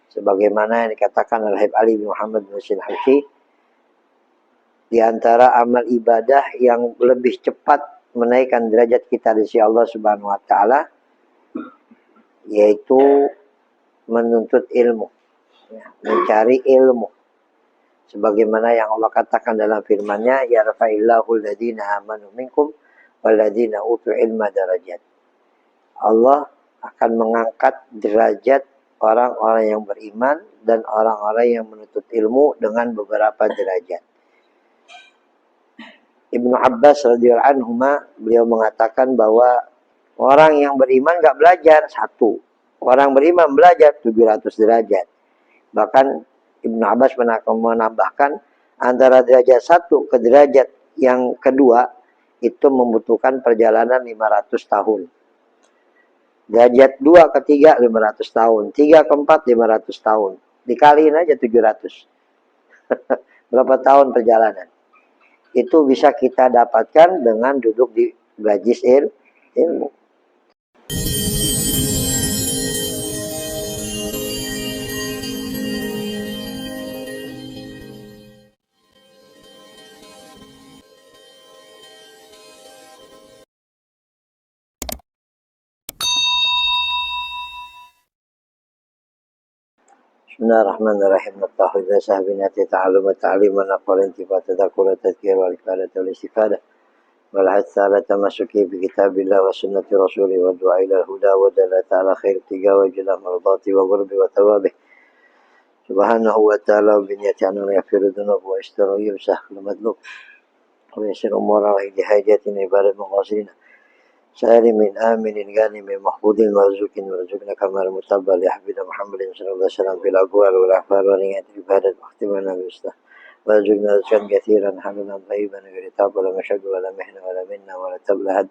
sebagaimana yang dikatakan oleh Habib Ali bin Muhammad bin Husain Habsyi, di antara amal ibadah yang lebih cepat menaikkan derajat kita di sisi Allah Subhanahu wa taala yaitu menuntut ilmu, mencari ilmu. Sebagaimana yang Allah katakan dalam firman-Nya, yarfa'illahu alladziina aamanu minkum walladziina utul ilma darajat. Allah akan mengangkat derajat orang-orang yang beriman dan orang-orang yang menuntut ilmu dengan beberapa derajat. Ibnu Abbas radhiyallahu anhuma, beliau mengatakan bahwa orang yang beriman gak belajar satu, orang beriman belajar 700 derajat. Bahkan Ibnu Abbas menambahkan antara derajat satu ke derajat yang kedua itu membutuhkan perjalanan 500 tahun. Derajat 2 ke 3 500 tahun, 3 ke 4 500 tahun. Dikaliin aja 700. Berapa tahun perjalanan? Itu bisa kita dapatkan dengan duduk di majlis ilmu. Bismillahirrahmanirrahim. Naftahidha sahbinati ta'alum wa ta'lim wa naqwal intifat tadakul wa tadkir wa ifadat wa istifadah wal hatha ala tamasuki bi kitabillah wa sunnati rasulih wa du'a ila al-huda wa dala ta'ala khair tiga wa jala mardati wa gurbi wa tawabih subhanahu wa ta'ala wa binyati anu yafiru dunub wa istaru yusah lamadlub wa yasir umara wa hidi hajatin ibadat maqasidina سالم آمن غانم محفوظ مرزوق ورزقنا كما المتبع لحبيب محمد صلى الله عليه وسلم في الأقوال والأحوال ونيات العبادة واختمنا بالإسلام ورزقنا رزقا كثيرا حلالا طيبا غير تاب ولا مشق ولا محنة ولا منا ولا تبلهد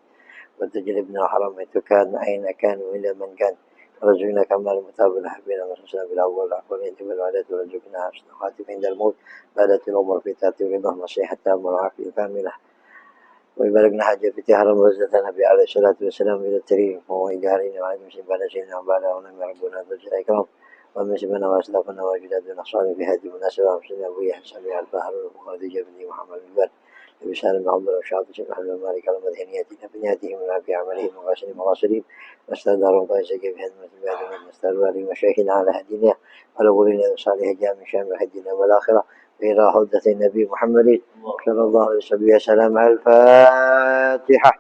وتجلبنا الحرام حيث كان أين كان وإلى من كان ورزقنا كما المتبع لحبيب محمد صلى الله عليه وسلم في الأقوال والأحوال ونيات العبادة ورزقنا حسن الخاتم عند الموت بعد الأمور في تأتي ورضاه نصيحة والعافية كاملة ويباركنا حاجة في تهرم وزة النبي عليه الصلاة والسلام إلى التريم وهو إدارين وعلى مسلمنا سيدنا وبعلا ونمي ربنا ذو الجلال الإكرام ومسلمنا وأسلافنا وأجدادنا الصالحين في هذه المناسبة ومسلمنا أبوي حسن بن البحر وخديجة بن محمد بن بر أبي سالم بن عبد الله وشاطئ بن محمد بن مالك على مدهنياتنا بنياتهم وفي عملهم وغاسلهم وغاسلين واستداروا طائسك في هدمة بعد من استداروا مشايخنا على هدينا ولقولنا صالح جامع شامل هدينا والآخرة إلى حضرة النبي محمد صلى الله عليه وسلم. الفاتحة.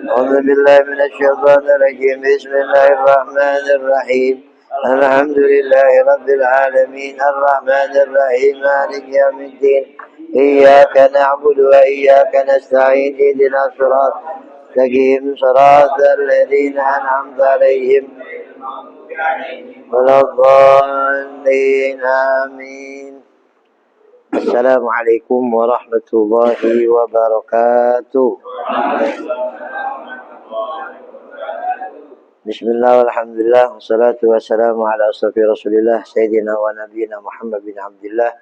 أعوذ بالله من الشيطان الرجيم. بسم الله الرحمن الرحيم. الحمد لله رب العالمين الرحمن الرحيم مالك يوم الدين إياك نعبد وإياك نستعين اهدنا الصراط المستقيم صراط الذين أنعمت عليهم ولا الضالين آمين. Assalamualaikum warahmatullahi wabarakatuh. Bismillah walhamdulillah wassalatu wassalamu ala asrafi rasulillah Sayyidina wa nabiyina Muhammad bin Abdillah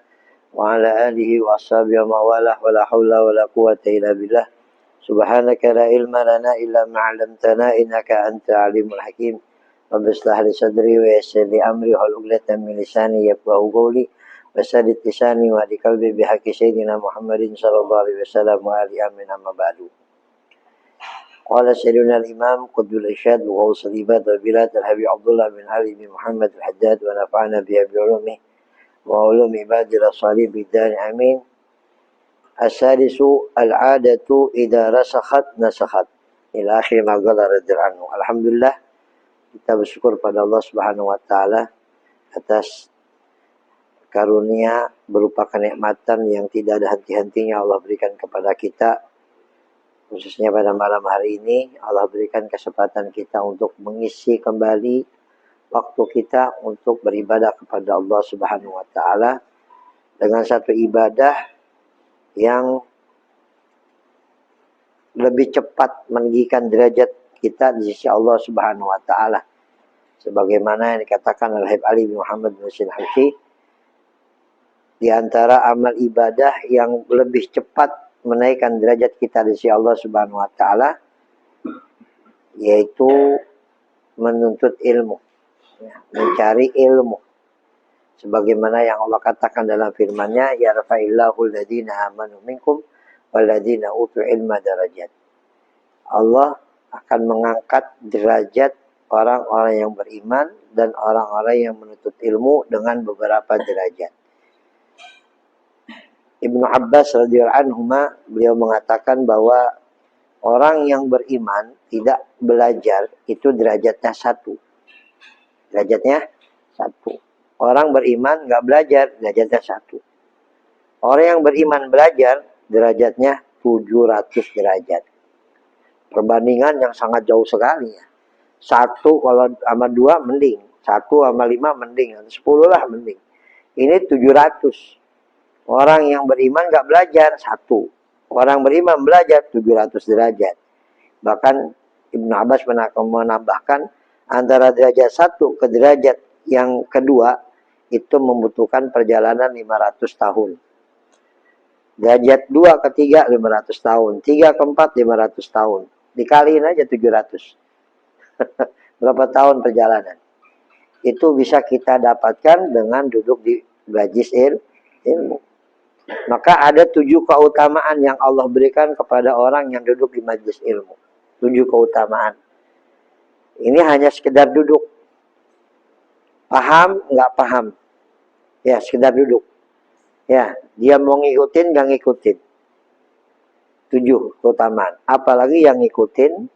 wa ala alihi wa ashabihi wa mawalah wa la hawla wa la quwata illa billah. Subhanaka la ilma lana illa ma'alamtana innaka anta alimul hakim. Rabbi islah li sadri wa yassir li amri wa uqdatan min lisani yafqahu qawli وسدد لساني وهدي قلبي بحق سيدنا محمد صلى الله عليه وسلم وآله آمين أما بعد. قال سيدنا الإمام قطب الإرشاد وغوث العباد والبلاد الحبيب عبد الله بن علي بن محمد الحداد ونفعنا به بعلومه وعلوم عباد الصالحين بالدار آمين. السادس العادة إذا رسخت نسخت إلى آخر ما قال رضي الله عنه. Alhamdulillah, kita bersyukur pada Allah Subhanahu wa taala atas karunia berupa kenikmatan yang tidak ada henti-hentinya Allah berikan kepada kita. Khususnya pada malam hari ini Allah berikan kesempatan kita untuk mengisi kembali waktu kita untuk beribadah kepada Allah Subhanahu wa taala dengan satu ibadah yang lebih cepat meninggikan derajat kita di sisi Allah Subhanahu wa taala. Sebagaimana yang dikatakan oleh Habib Ali bin Muhammad bin Husain Habsyi, di antara amal ibadah yang lebih cepat menaikkan derajat kita di sisi Allah Subhanahu wa taala yaitu menuntut ilmu, mencari ilmu. Sebagaimana yang Allah katakan dalam firman-Nya, yarfa'illahu alladziina aamanu minkum walladziina utul ilma darajat. Allah akan mengangkat derajat orang-orang yang beriman dan orang-orang yang menuntut ilmu dengan beberapa derajat. Ibnu Abbas radhiyallahu anhuma, beliau mengatakan bahwa orang yang beriman tidak belajar itu derajatnya 1. Derajatnya 1. Orang beriman nggak belajar, derajatnya 1. Orang yang beriman belajar, derajatnya 700 derajat. Perbandingan yang sangat jauh sekali ya. 1 kalau sama 2 mending. 1 sama 5 mending. 10 lah mending. Ini 700. Orang yang beriman nggak belajar, 1. Orang beriman belajar, 700 derajat. Bahkan Ibnu Abbas menambahkan, antara derajat 1 ke derajat yang kedua, itu membutuhkan perjalanan 500 tahun. Derajat 2 ke 3, 500 tahun. 3 ke 4, 500 tahun. Dikaliin aja 700. Berapa tahun perjalanan? Itu bisa kita dapatkan dengan duduk di majlis ilmu. Maka ada 7 keutamaan yang Allah berikan kepada orang yang duduk di majlis ilmu. 7 keutamaan. Ini hanya sekedar duduk. Paham, nggak paham. Ya, sekedar duduk. Ya, dia mau ngikutin, nggak ngikutin. 7 keutamaan. Apalagi yang ngikutin,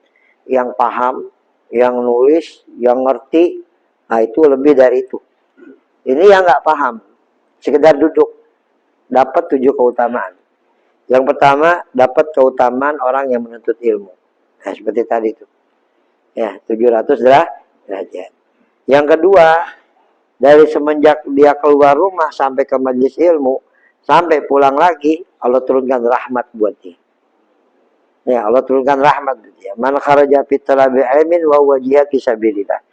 yang paham, yang nulis, yang ngerti, nah itu lebih dari itu. Ini yang nggak paham, sekedar duduk, dapat 7 keutamaan. Yang pertama, dapat keutamaan orang yang menuntut ilmu. Nah, seperti tadi itu. Ya, 700 derajat. Yang kedua, dari semenjak dia keluar rumah sampai ke majelis ilmu, sampai pulang lagi, Allah turunkan rahmat buat dia. Ya, Allah turunkan rahmat buat dia. Man kharaja fi talabi ilmin wa huwa jihad fi sabilillah.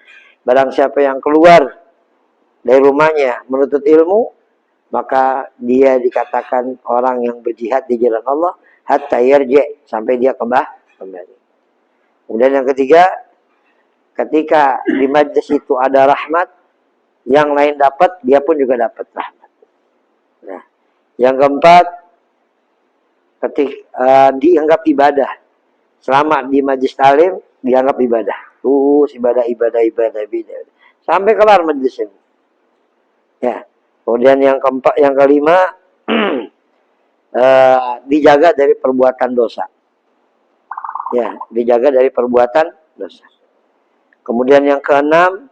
Barang siapa yang keluar dari rumahnya menuntut ilmu, maka dia dikatakan orang yang berjihad di jalan Allah hatta yarji, sampai dia kembali. Kemudian yang ketiga, ketika di majlis itu ada rahmat, yang lain dapat, dia pun juga dapat rahmat. Nah, yang keempat, ketika dianggap ibadah. Selama di majlis talim dianggap ibadah. Terus ibadah. Sampai kelar majlis ini. Ya. Kemudian yang keempat, yang kelima, dijaga dari perbuatan dosa. Ya, dijaga dari perbuatan dosa. Kemudian yang keenam,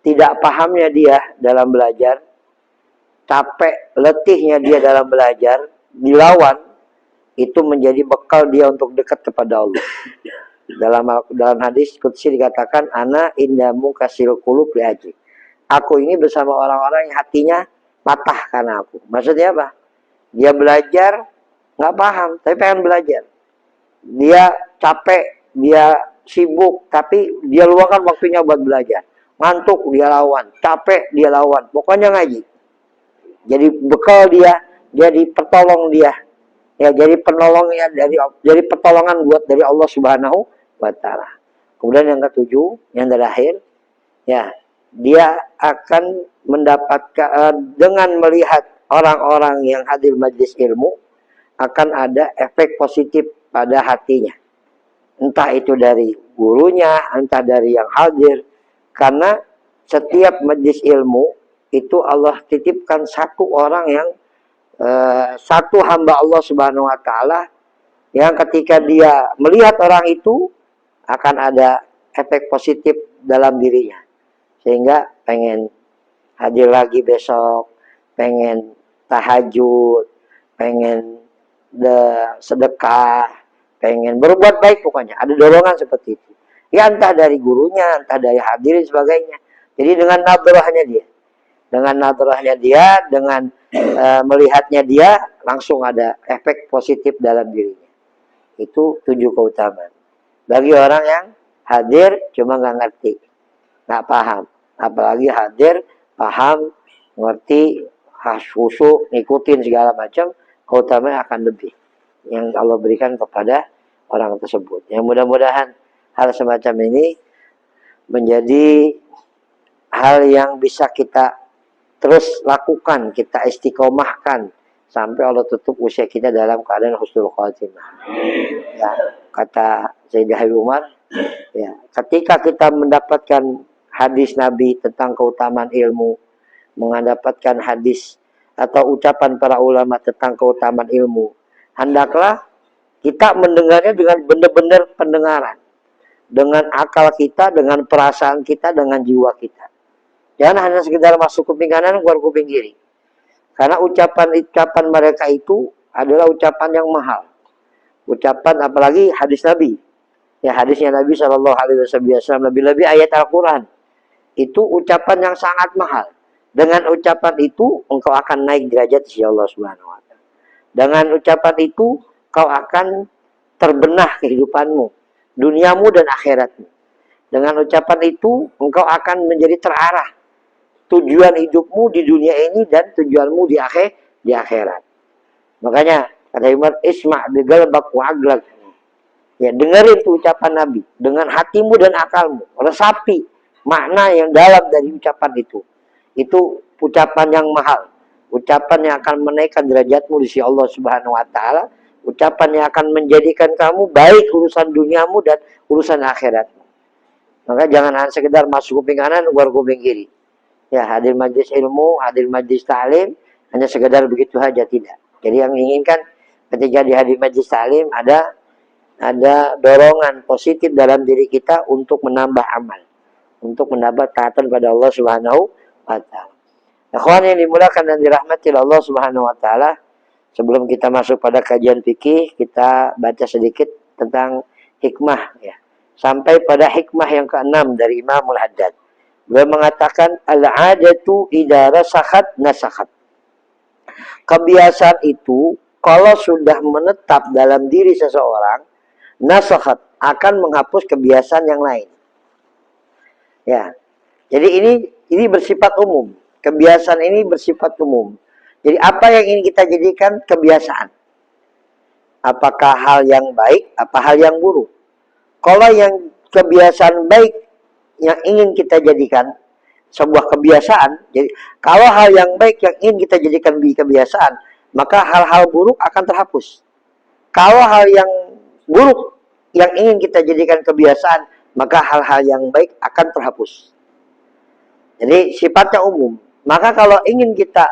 tidak pahamnya dia dalam belajar, capek, letihnya dia dalam belajar, dilawan, itu menjadi bekal dia untuk dekat kepada Allah. Dalam hadis qudsi dikatakan, ana indamu kasil qulub li ajli. Aku ini bersama orang-orang yang hatinya patah karena aku. Maksudnya apa? Dia belajar nggak paham, tapi pengen belajar. Dia capek, dia sibuk, tapi dia luangkan waktunya buat belajar. Ngantuk dia lawan, capek dia lawan. Pokoknya ngaji. Jadi bekal dia, jadi pertolong dia. Ya, jadi penolongnya jadi pertolongan buat dari Allah Subhanahu wa taala. Kemudian yang ketujuh, yang terakhir, ya, dia akan mendapatkan dengan melihat orang-orang yang hadir majlis ilmu, akan ada efek positif pada hatinya. Entah itu dari gurunya, entah dari yang hadir. Karena setiap majlis ilmu itu Allah titipkan satu orang yang satu hamba Allah Subhanahu wa taala yang ketika dia melihat orang itu akan ada efek positif dalam dirinya. Sehingga pengen hadir lagi besok, pengen tahajud, pengen sedekah, pengen berbuat baik pokoknya. Ada dorongan seperti itu. Ya entah dari gurunya, entah dari hadirin sebagainya. Jadi dengan nadrahnya dia. Dengan nadrahnya dia, dengan melihatnya dia, langsung ada efek positif dalam dirinya. Itu 7 keutamaan. Bagi orang yang hadir cuma nggak ngerti, nggak paham. Apalagi hadir, paham, ngerti, khusyuk, ngikutin segala macam, keutamaan akan lebih yang Allah berikan kepada orang tersebut. Yang mudah-mudahan hal semacam ini menjadi hal yang bisa kita terus lakukan, kita istiqomahkan sampai Allah tutup usia kita dalam keadaan husnul khotimah. Ya, kata Sayyidah Umar, ya, ketika kita mendapatkan hadis Nabi tentang keutamaan ilmu, mendapatkan hadis atau ucapan para ulama tentang keutamaan ilmu, hendaklah kita mendengarnya dengan benar-benar pendengaran, dengan akal kita, dengan perasaan kita, dengan jiwa kita. Jangan hanya sekedar masuk kuping kanan, keluar kuping kiri. Karena ucapan-ucapan mereka itu adalah ucapan yang mahal. Ucapan apalagi hadis Nabi. Ya, hadisnya Nabi SAW, lebih-lebih ayat Al-Quran. Itu ucapan yang sangat mahal. Dengan ucapan itu, engkau akan naik derajat di Allah Subhanahu wa Ta'ala. Dengan ucapan itu, kau akan terbenah kehidupanmu, duniamu dan akhiratmu. Dengan ucapan itu, engkau akan menjadi terarah tujuan hidupmu di dunia ini dan tujuanmu di akhirat. Makanya kata Umar, isma' bigalbak wa aglak. Ya, dengerin tuh ucapan Nabi dengan hatimu dan akalmu. Resapi makna yang dalam dari ucapan itu. Itu ucapan yang mahal. Ucapan yang akan menaikkan derajatmu di sisi Allah Subhanahu wa Ta'ala. Ucapan yang akan menjadikan kamu baik urusan duniamu dan urusan akhiratmu. Maka jangan hanya sekedar masuk kuping kanan, keluar kuping kiri. Ya, hadir majlis ilmu, hadir majlis ta'lim, hanya sekedar begitu saja, tidak. Jadi yang diinginkan ketika di hadir majlis ta'lim ada dorongan positif dalam diri kita untuk menambah amal, untuk menambah taatan pada Allah Subhanahu wa Ta'ala. Ikhwan yang dimulakan dan dirahmati Allah Subhanahu wa Ta'ala, sebelum kita masuk pada kajian fikih, kita baca sedikit tentang hikmah, ya. Sampai pada hikmah yang ke-6 dari Imamul Haddad. Beliau mengatakan, al-'adatu idza rasakhat nasakhat. Kebiasaan itu kalau sudah menetap dalam diri seseorang, nasakhat, akan menghapus kebiasaan yang lain. Ya. Jadi ini bersifat umum. Kebiasaan ini bersifat umum. Jadi apa yang ingin kita jadikan kebiasaan? Apakah hal yang baik, apa hal yang buruk? Kalau yang kebiasaan baik yang ingin kita jadikan sebuah kebiasaan, jadi kalau hal yang baik yang ingin kita jadikan kebiasaan, maka hal-hal buruk akan terhapus. Kalau hal yang buruk yang ingin kita jadikan kebiasaan, maka hal-hal yang baik akan terhapus. Jadi sifatnya umum. Maka kalau ingin kita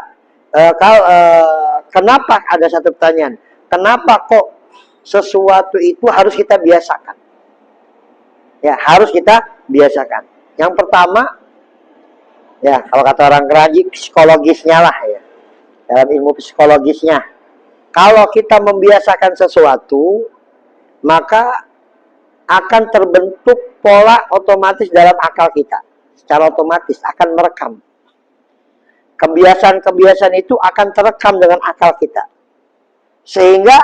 kenapa ada satu pertanyaan, kenapa kok sesuatu itu harus kita biasakan? Ya, harus kita biasakan. Yang pertama, ya kalau kata orang Keraji, psikologisnya lah ya. Dalam ilmu psikologisnya, kalau kita membiasakan sesuatu, maka akan terbentuk pola otomatis dalam akal kita. Secara otomatis akan merekam. Kebiasaan-kebiasaan itu akan terekam dengan akal kita. Sehingga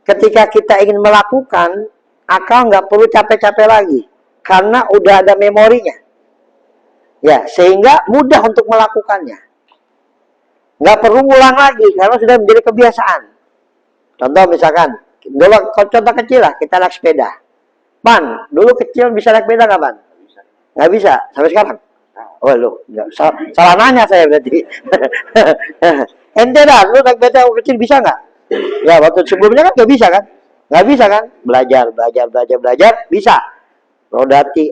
ketika kita ingin melakukan, akal nggak perlu capek-capek lagi. Karena udah ada memorinya. Ya, sehingga mudah untuk melakukannya. Nggak perlu ulang lagi, karena sudah menjadi kebiasaan. Contoh misalkan, dulu contoh kecil lah, kita naik sepeda. Pan, dulu kecil bisa naik sepeda nggak, Pan? Nggak bisa, sampai sekarang. Oh, lu, salah nanya saya berarti. Ente dah, lu naik sepeda kecil bisa nggak? Ya, waktu sebelumnya kan nggak bisa kan? Nggak bisa kan? Belajar, bisa. Roda 3,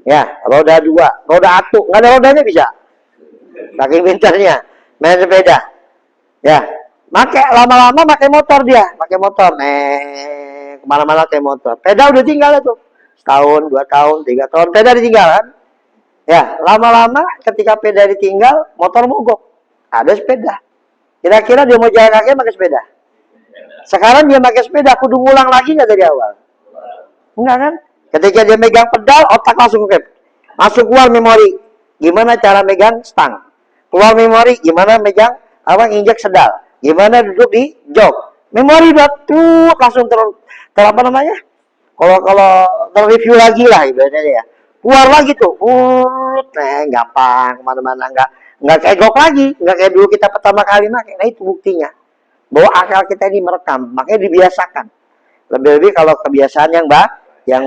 ya, roda 2, roda 1, nggak ada rodanya bisa. Saking pintarnya, main sepeda. Ya, lama-lama pakai motor dia, kemana-mana pakai motor. Sepeda udah tinggal tuh, setahun, 2 tahun, 3 tahun, sepeda ditinggal kan? Ya, lama-lama ketika sepeda ditinggal, motor mogok. Ada sepeda. Kira-kira dia mau jalan kaki pakai sepeda. Sekarang dia pakai sepeda, kudu ngulang lagi nggak dari awal? Enggak kan? Ketika dia megang pedal, otak langsung masuk keluar memori. Gimana cara megang stang? Keluar memori, gimana megang injek sedal? Gimana duduk di jok? Memori udah tuh langsung apa namanya? Kalau terreview lagi lah ibaratnya ya. Keluar lagi tuh, gampang kemana-mana, nggak kayak gok lagi, nggak kayak dulu kita pertama kali pakai. Nah itu buktinya bahwa akal kita ini merekam, makanya dibiasakan. Lebih-lebih kalau kebiasaan yang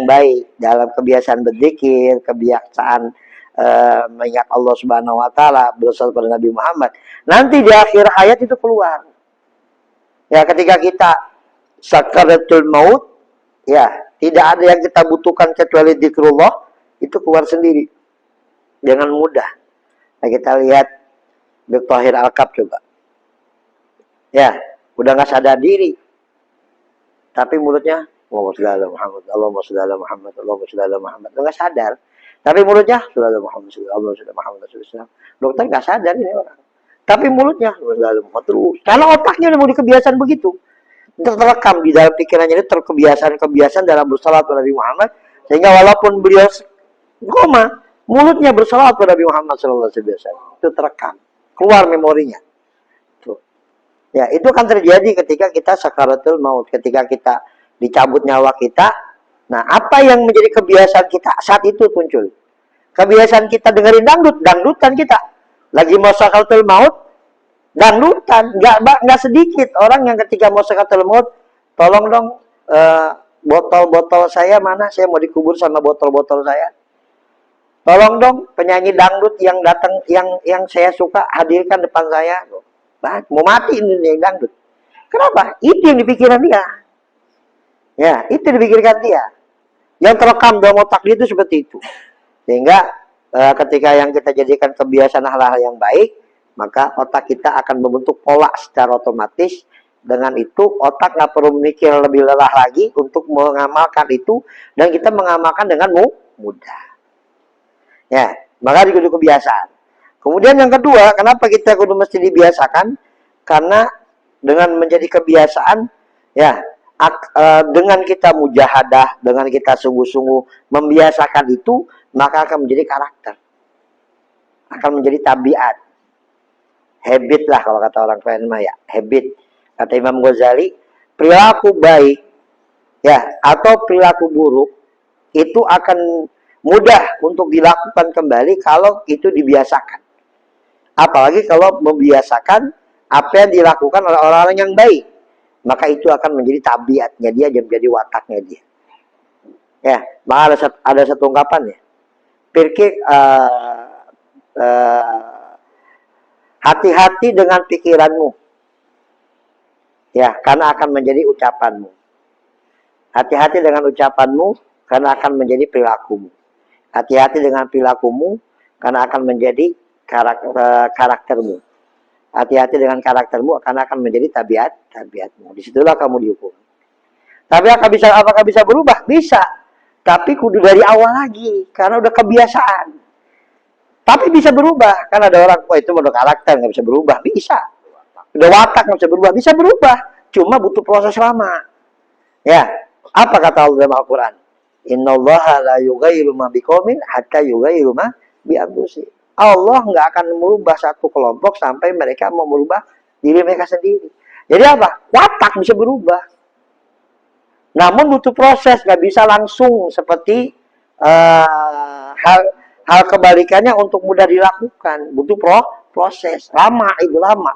baik dalam kebiasaan berzikir, kebiasaan mengingat Allah Subhanahu wa taala, bersalawat pada Nabi Muhammad, nanti di akhir hayat itu keluar. Ya, ketika kita sakaratul maut, ya, tidak ada yang kita butuhkan kecuali zikrullah, itu keluar sendiri dengan mudah. Nah, kita lihat Dr. Al-Kab coba. Ya, udah nggak sadar diri. Tapi mulutnya Allahumma shalli ala Muhammad, Allahumma shalli ala Muhammad, Allahumma shalli ala Muhammad. Nggak sadar. Tapi mulutnya shalli ala Muhammad, Allahumma shalli ala Muhammad, Rasulullah. Dokter nggak sadar ini orang. Tapi mulutnya shalli ala Muhammad terus. Karena otaknya udah mau kebiasaan begitu. Terekam di dalam pikirannya ini kebiasaan dalam bersalawat pada Nabi Muhammad, sehingga walaupun beliau koma, mulutnya bersalawat pada Nabi Muhammad sallallahu alaihi wasallam. Itu terekam, keluar memorinya. Ya, itu akan terjadi ketika kita sakaratul maut, ketika kita dicabut nyawa kita. Nah, apa yang menjadi kebiasaan kita saat itu muncul? Kebiasaan kita dengerin dangdutan kita. Lagi mau sakaratul maut, dangdutan. Nggak sedikit orang yang ketika mau sakaratul maut, tolong dong botol-botol saya mana? Saya mau dikubur sama botol-botol saya. Tolong dong penyanyi dangdut yang datang, yang saya suka, hadirkan depan saya. Mau mati ini yang dangdut. Kenapa? Itu yang dipikirkan dia. Ya, itu dipikirkan dia. Yang terekam dalam otak dia itu seperti itu. Sehingga ketika yang kita jadikan kebiasaan hal-hal yang baik, maka otak kita akan membentuk pola secara otomatis. Dengan itu otak nggak perlu memikir lebih lelah lagi untuk mengamalkan itu, dan kita mengamalkan dengan mudah. Ya, maka itu kebiasaan. Kemudian yang kedua, kenapa kita kudu mesti dibiasakan? Karena dengan menjadi kebiasaan, ya, dengan kita mujahadah, dengan kita sungguh-sungguh membiasakan itu, maka akan menjadi karakter, akan menjadi tabiat, habit lah kalau kata orang keren mah ya, habit. Kata Imam Ghazali, perilaku baik, ya, atau perilaku buruk itu akan mudah untuk dilakukan kembali kalau itu dibiasakan. Apalagi kalau membiasakan apa yang dilakukan oleh orang-orang yang baik, maka itu akan menjadi tabiatnya dia, menjadi wataknya dia. Ya, maka ada satu ungkapan ya. Pikir hati-hati dengan pikiranmu. Ya, karena akan menjadi ucapanmu. Hati-hati dengan ucapanmu karena akan menjadi perilakumu. Hati-hati dengan perilakumu karena akan menjadi karaktermu. Hati-hati dengan karaktermu karena akan menjadi tabiatmu. Disitulah kamu dihukum. Tapi apakah bisa berubah? Bisa. Tapi kudu dari awal lagi. Karena udah kebiasaan. Tapi bisa berubah. Karena ada orang, itu udah karakter, nggak bisa berubah. Bisa. Udah watak, nggak bisa berubah. Bisa berubah. Cuma butuh proses lama. Ya. Apa kata Allah dalam Al-Quran? Innallaha la yughayyiru ma biqaumin hatta yughayyiru ma bi anfusihim. Allah nggak akan merubah satu kelompok sampai mereka mau merubah diri mereka sendiri. Jadi apa? Watak bisa berubah. Namun butuh proses, nggak bisa langsung seperti hal kebalikannya untuk mudah dilakukan. Butuh proses, lama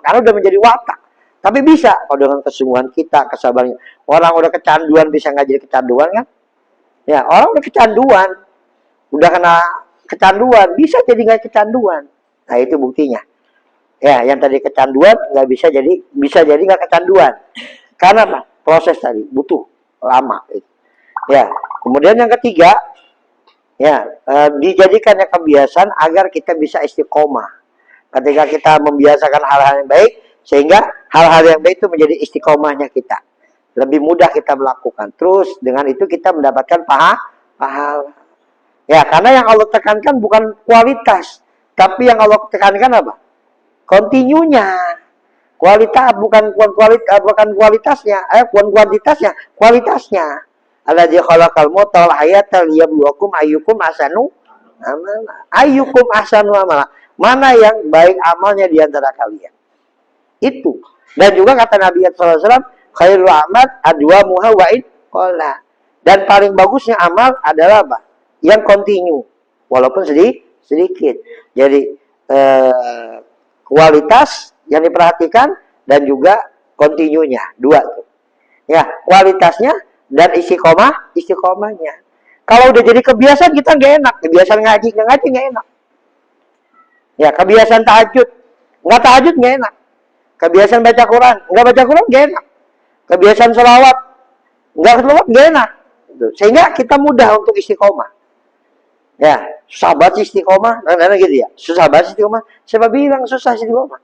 karena udah menjadi watak. Tapi bisa kalau dengan kesungguhan kita, kesabaran. Orang udah kecanduan bisa nggak jadi kecanduan kan? Ya, orang udah kecanduan, udah kena kecanduan, bisa jadi nggak kecanduan. Nah, itu buktinya. Ya, yang tadi kecanduan nggak bisa jadi nggak kecanduan. Karena apa? Proses tadi butuh lama. Ya, kemudian yang ketiga, ya, dijadikannya kebiasaan agar kita bisa istiqomah. Ketika kita membiasakan hal-hal yang baik, sehingga hal-hal yang baik itu menjadi istiqomahnya kita. Lebih mudah kita melakukan. Terus dengan itu kita mendapatkan pahala. Ya, karena yang Allah tekankan bukan kualitas, tapi yang Allah tekankan apa? Kontinunya. Kualitas bukan kualitasnya, bukan kuantitasnya, kualitasnya. Alladzi khalaqal mauta wal hayata liyabluwakum ayyukum ahsanu amala. Ayyukum ahsanu amala. Mana yang baik amalnya di antara kalian. Itu. Dan juga kata Nabi sallallahu alaihi wasallam, khairul amal adwamuha wa in qalla. Dan paling bagusnya amal adalah apa? Yang kontinu, walaupun sedikit. Jadi kualitas yang diperhatikan dan juga kontinunya, dua tuh. Ya, kualitasnya dan istiqomahnya. Kalau udah jadi kebiasaan kita nggak enak, kebiasaan ngaji nggak enak. Ya, kebiasaan tahajud. Nggak tahajud nggak enak. Kebiasaan baca Quran. Nggak baca Quran nggak enak. Kebiasaan sholawat. Nggak sholawat nggak enak. Sehingga kita mudah untuk istiqomah. Ya, susah banget istiqomah. Nah, gitu ya. Susah banget istiqomah. Siapa bilang susah istiqomah?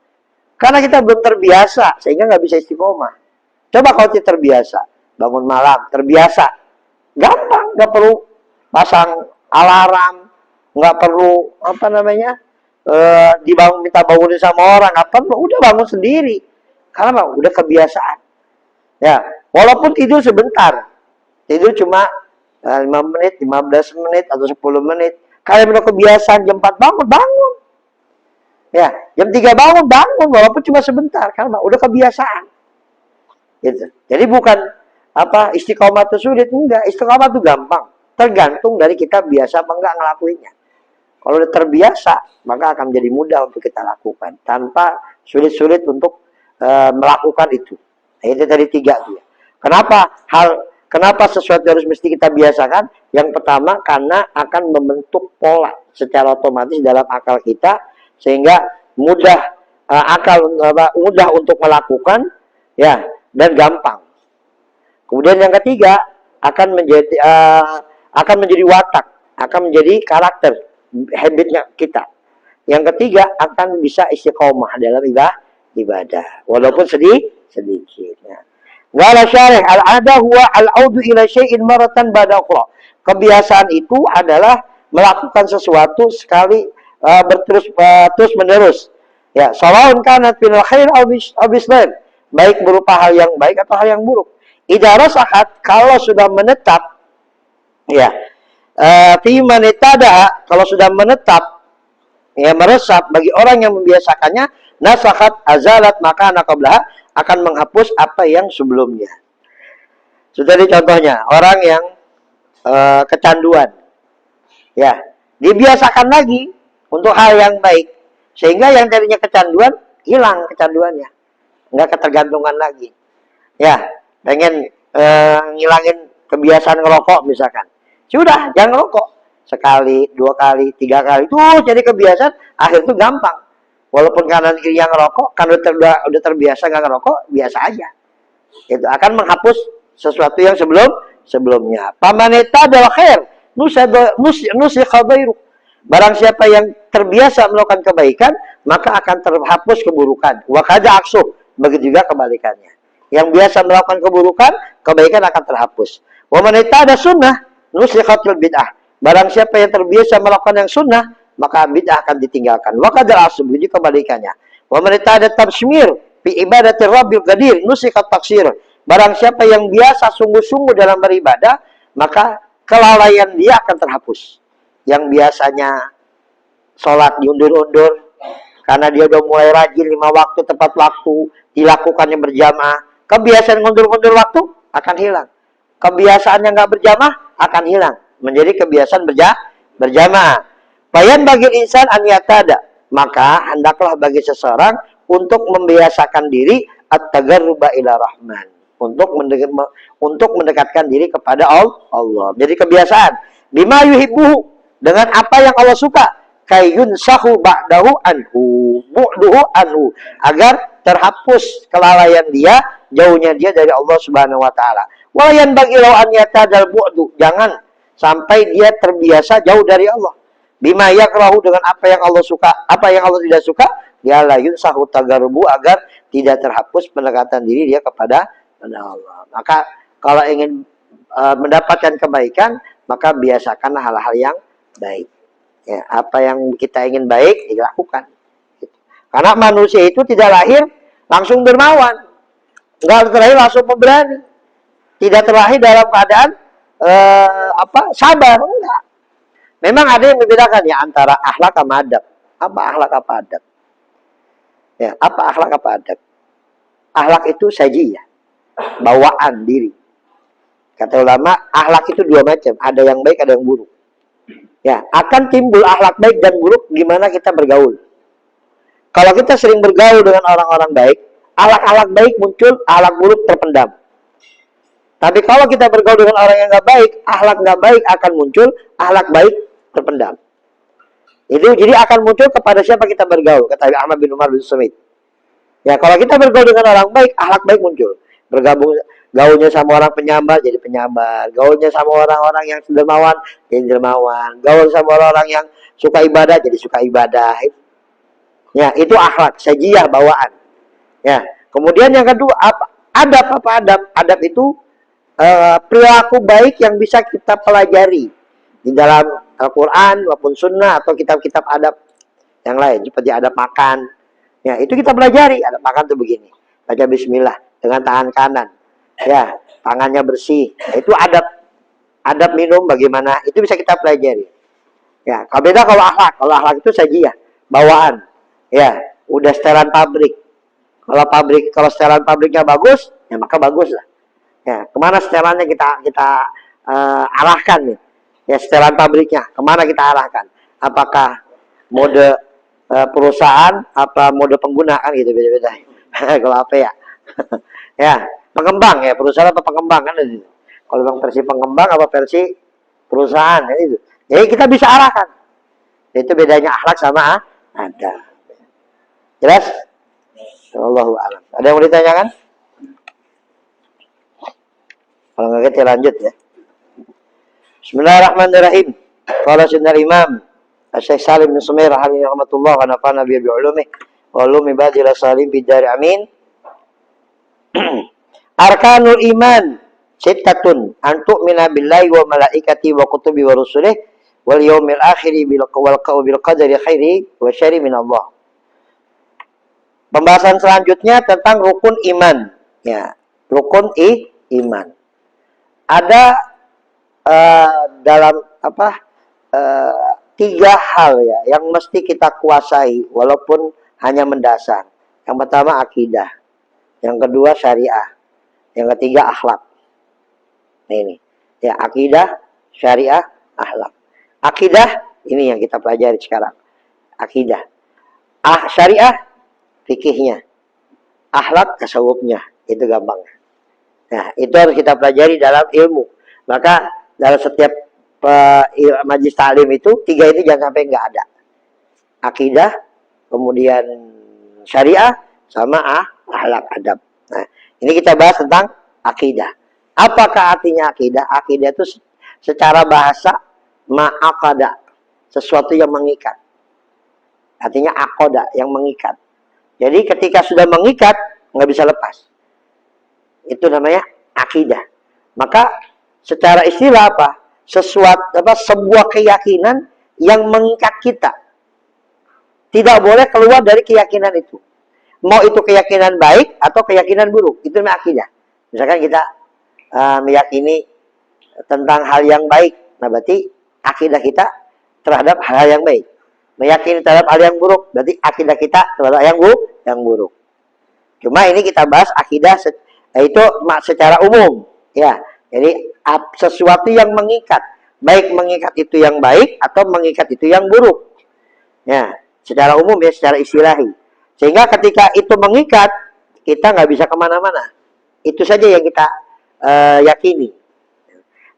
Karena kita belum terbiasa. Sehingga nggak bisa istiqomah. Coba kalau kita terbiasa. Bangun malam. Terbiasa. Gampang. Nggak perlu pasang alarm. Nggak perlu, dibangun, minta bangunin sama orang. Apa? Udah bangun sendiri. Karena udah kebiasaan. Ya, walaupun tidur sebentar. Tidur cuma 5 menit, 15 menit, atau 10 menit. Kalian udah kebiasaan jam 4 bangun, bangun. Ya, jam 3 bangun, bangun. Walaupun cuma sebentar. Karena udah kebiasaan. Gitu. Jadi bukan istiqomah itu sulit. Enggak, istiqomah itu gampang. Tergantung dari kita biasa apa enggak ngelakuinnya. Kalau udah terbiasa, maka akan menjadi mudah untuk kita lakukan. Tanpa sulit-sulit untuk melakukan itu. Nah, itu tadi 3 tuh ya. Kenapa sesuatu harus mesti kita biasakan? Yang pertama, karena akan membentuk pola secara otomatis dalam akal kita, sehingga mudah mudah untuk melakukan, ya, dan gampang. Kemudian yang ketiga, akan menjadi watak, akan menjadi karakter, habitnya kita. Yang ketiga, akan bisa istiqomah dalam ibadah, walaupun sedikit. Ya. Qala syarih al-'ada huwa al-'audu ila syai'in maratan ba'da ukhra. Kebiasaan itu adalah melakukan sesuatu sekali terus menerus. Ya, sawaun kana fil khair aw bislain. Baik berupa hal yang baik atau hal yang buruk. Idza rasahat, kalau sudah menetap, ya, fi man itada, kalau sudah menetap, ya, meresap bagi orang yang membiasakannya, nasahat azalat, maka qablaha, akan menghapus apa yang sebelumnya. Sudah di contohnya, orang yang kecanduan, ya, dibiasakan lagi untuk hal yang baik, sehingga yang tadinya kecanduan hilang kecanduannya, nggak ketergantungan lagi. Ya, pengen ngilangin kebiasaan ngerokok misalkan, sudah jangan ngerokok sekali, 2 kali, 3 kali, tuh jadi kebiasaan, akhir itu gampang. Walaupun kanan kiri yang ngerokok, kan udah terbiasa nggak ngerokok, biasa aja. Itu akan menghapus sesuatu yang sebelumnya. Pamaneta adalah khair, nusikha ghairu. Barang siapa yang terbiasa melakukan kebaikan, maka akan terhapus keburukan. Wa kadza aksuh, begitu juga kebalikannya. Yang biasa melakukan keburukan, kebaikan akan terhapus. Wa maneta ada sunnah, nusikhatul bid'ah. Barang siapa yang terbiasa melakukan yang sunnah, maka bid'ah akan ditinggalkan. Wa qadar asb, jadi kebalikannya. Wa man ada tabshmir fi ibadati rabbil qadir nusikat taksir. Barang siapa yang biasa sungguh-sungguh dalam beribadah, maka kelalaian dia akan terhapus. Yang biasanya sholat diundur-undur karena dia udah mulai rajin 5 waktu tepat waktu, dilakukannya berjamaah, kebiasaan ngundur-undur waktu akan hilang. Kebiasaan yang nggak berjamaah akan hilang, menjadi kebiasaan berjamaah. Bayan bagi insan an yatada, maka hendaklah bagi seseorang untuk membiasakan diri at-tagarruba ila rahman, untuk mendekatkan diri kepada Allah. Jadi kebiasaan bima yuhibbuhu, dengan apa yang Allah suka, kayun sahu ba'dahu anhu bu'duhu anhu, agar terhapus kelalaian dia, jauhnya dia dari Allah Subhanahu wa taala. Wayan bagi law an yatadal bu'du, jangan sampai dia terbiasa jauh dari Allah. Bima yakrahu, dengan apa yang Allah suka, apa yang Allah tidak suka, dia layun sahu tagarrubu, agar tidak terhapus pendekatan diri dia kepada Allah. Maka kalau ingin mendapatkan kebaikan, maka biasakanlah hal-hal yang baik. Ya, apa yang kita ingin baik dilakukan. Gitu. Karena manusia itu tidak lahir langsung dermawan, nggak terlahir langsung pemberani, tidak terlahir dalam keadaan sabar, enggak. Memang ada yang membedakan ya antara akhlak sama adab. Apa akhlak apa adab? Ya, apa akhlak apa adab? Akhlak itu sajiyah, bawaan diri. Kata ulama, akhlak itu 2 macam, ada yang baik, ada yang buruk. Ya, akan timbul akhlak baik dan buruk gimana kita bergaul. Kalau kita sering bergaul dengan orang-orang baik, akhlak-akhlak baik muncul, akhlak buruk terpendam. Tapi kalau kita bergaul dengan orang yang nggak baik, akhlak nggak baik akan muncul, akhlak baik terpendam. Itu jadi akan muncul kepada siapa kita bergaul, kata Ahmad bin Umar bin Sumit. Ya, kalau kita bergaul dengan orang baik, akhlak baik muncul. Bergabung gaulnya sama orang penyambar jadi penyambar, gaulnya sama orang-orang yang dermawan jadi dermawan, gaul sama orang-orang yang suka ibadah jadi suka ibadah. Ya, itu akhlak, sajiah bawaan. Ya, kemudian yang kedua adab apa adab? Adab itu perilaku baik yang bisa kita pelajari di dalam Al-Quran maupun Sunnah atau kitab-kitab adab yang lain, seperti adab makan. Ya, itu kita pelajari. Adab makan tuh begini, baca Bismillah dengan tangan kanan. Ya, tangannya bersih. Ya, itu adab. Adab minum bagaimana? Itu bisa kita pelajari. Ya, kalau beda kalau akhlak. Kalau akhlak itu sajiah, bawaan. Ya, udah setelan pabrik. Kalau setelan pabriknya bagus, ya maka bagus lah. Ya, kemana setelannya kita arahkan nih? Ya, setelan pabriknya kemana kita arahkan? Apakah mode perusahaan apa mode pengguna kan gitu beda-beda. Kalau apa ya? Ya, pengembang ya, perusahaan atau pengembang kan itu. Kalau bang versi pengembang apa versi perusahaan ya itu. Jadi kita bisa arahkan. Itu bedanya akhlak sama adab. Jelas? Wallahu a'lam. Ada yang mau ditanyakan? Kalau nggak kita lanjut ya. Bismillahirrahmanirrahim. Qala sunnah Imam Syekh Salim bin Sumair alaihi rahmatullah wa nafa'ana bi ulumih wa ulumi badil salim bidari amin. Arkanul iman sittatun an tu'mina billahi wa malaikati wa kutubi wa rusulih wal yaumil akhir bil qadari khairi wa syarri min Allah. Pembahasan selanjutnya tentang rukun iman. Ya, rukun iman. Ada dalam tiga hal ya yang mesti kita kuasai walaupun hanya mendasar. Yang pertama akidah, yang kedua syariah, yang ketiga akhlak. Nah, ini ya akidah, syariah, akhlak. Akidah ini yang kita pelajari sekarang. Akidah, syariah, fikihnya, akhlak, tasawufnya, itu gampang. Nah, itu harus kita pelajari dalam ilmu. Maka dalam setiap majlis taklim itu tiga itu jangan sampai nggak ada. Akidah, kemudian syariah, sama akhlak adab. Nah, ini kita bahas tentang akidah. Apakah artinya akidah? Akidah itu secara bahasa ma'aqada, sesuatu yang mengikat. Artinya aqada, yang mengikat. Jadi ketika sudah mengikat nggak bisa lepas. Itu namanya akidah. Maka secara istilah apa? Sebuah keyakinan yang mengikat kita. Tidak boleh keluar dari keyakinan itu. Mau itu keyakinan baik atau keyakinan buruk. Itu namanya akidah. Misalkan kita meyakini tentang hal yang baik. Nah berarti akidah kita terhadap hal yang baik. Meyakini terhadap hal yang buruk. Berarti akidah kita terhadap yang buruk. Cuma ini kita bahas akidah itu secara umum. Ya, jadi sesuatu yang mengikat. Baik mengikat itu yang baik atau mengikat itu yang buruk. Ya, secara umum ya, secara istilahi. Sehingga ketika itu mengikat, kita nggak bisa kemana-mana. Itu saja yang kita yakini.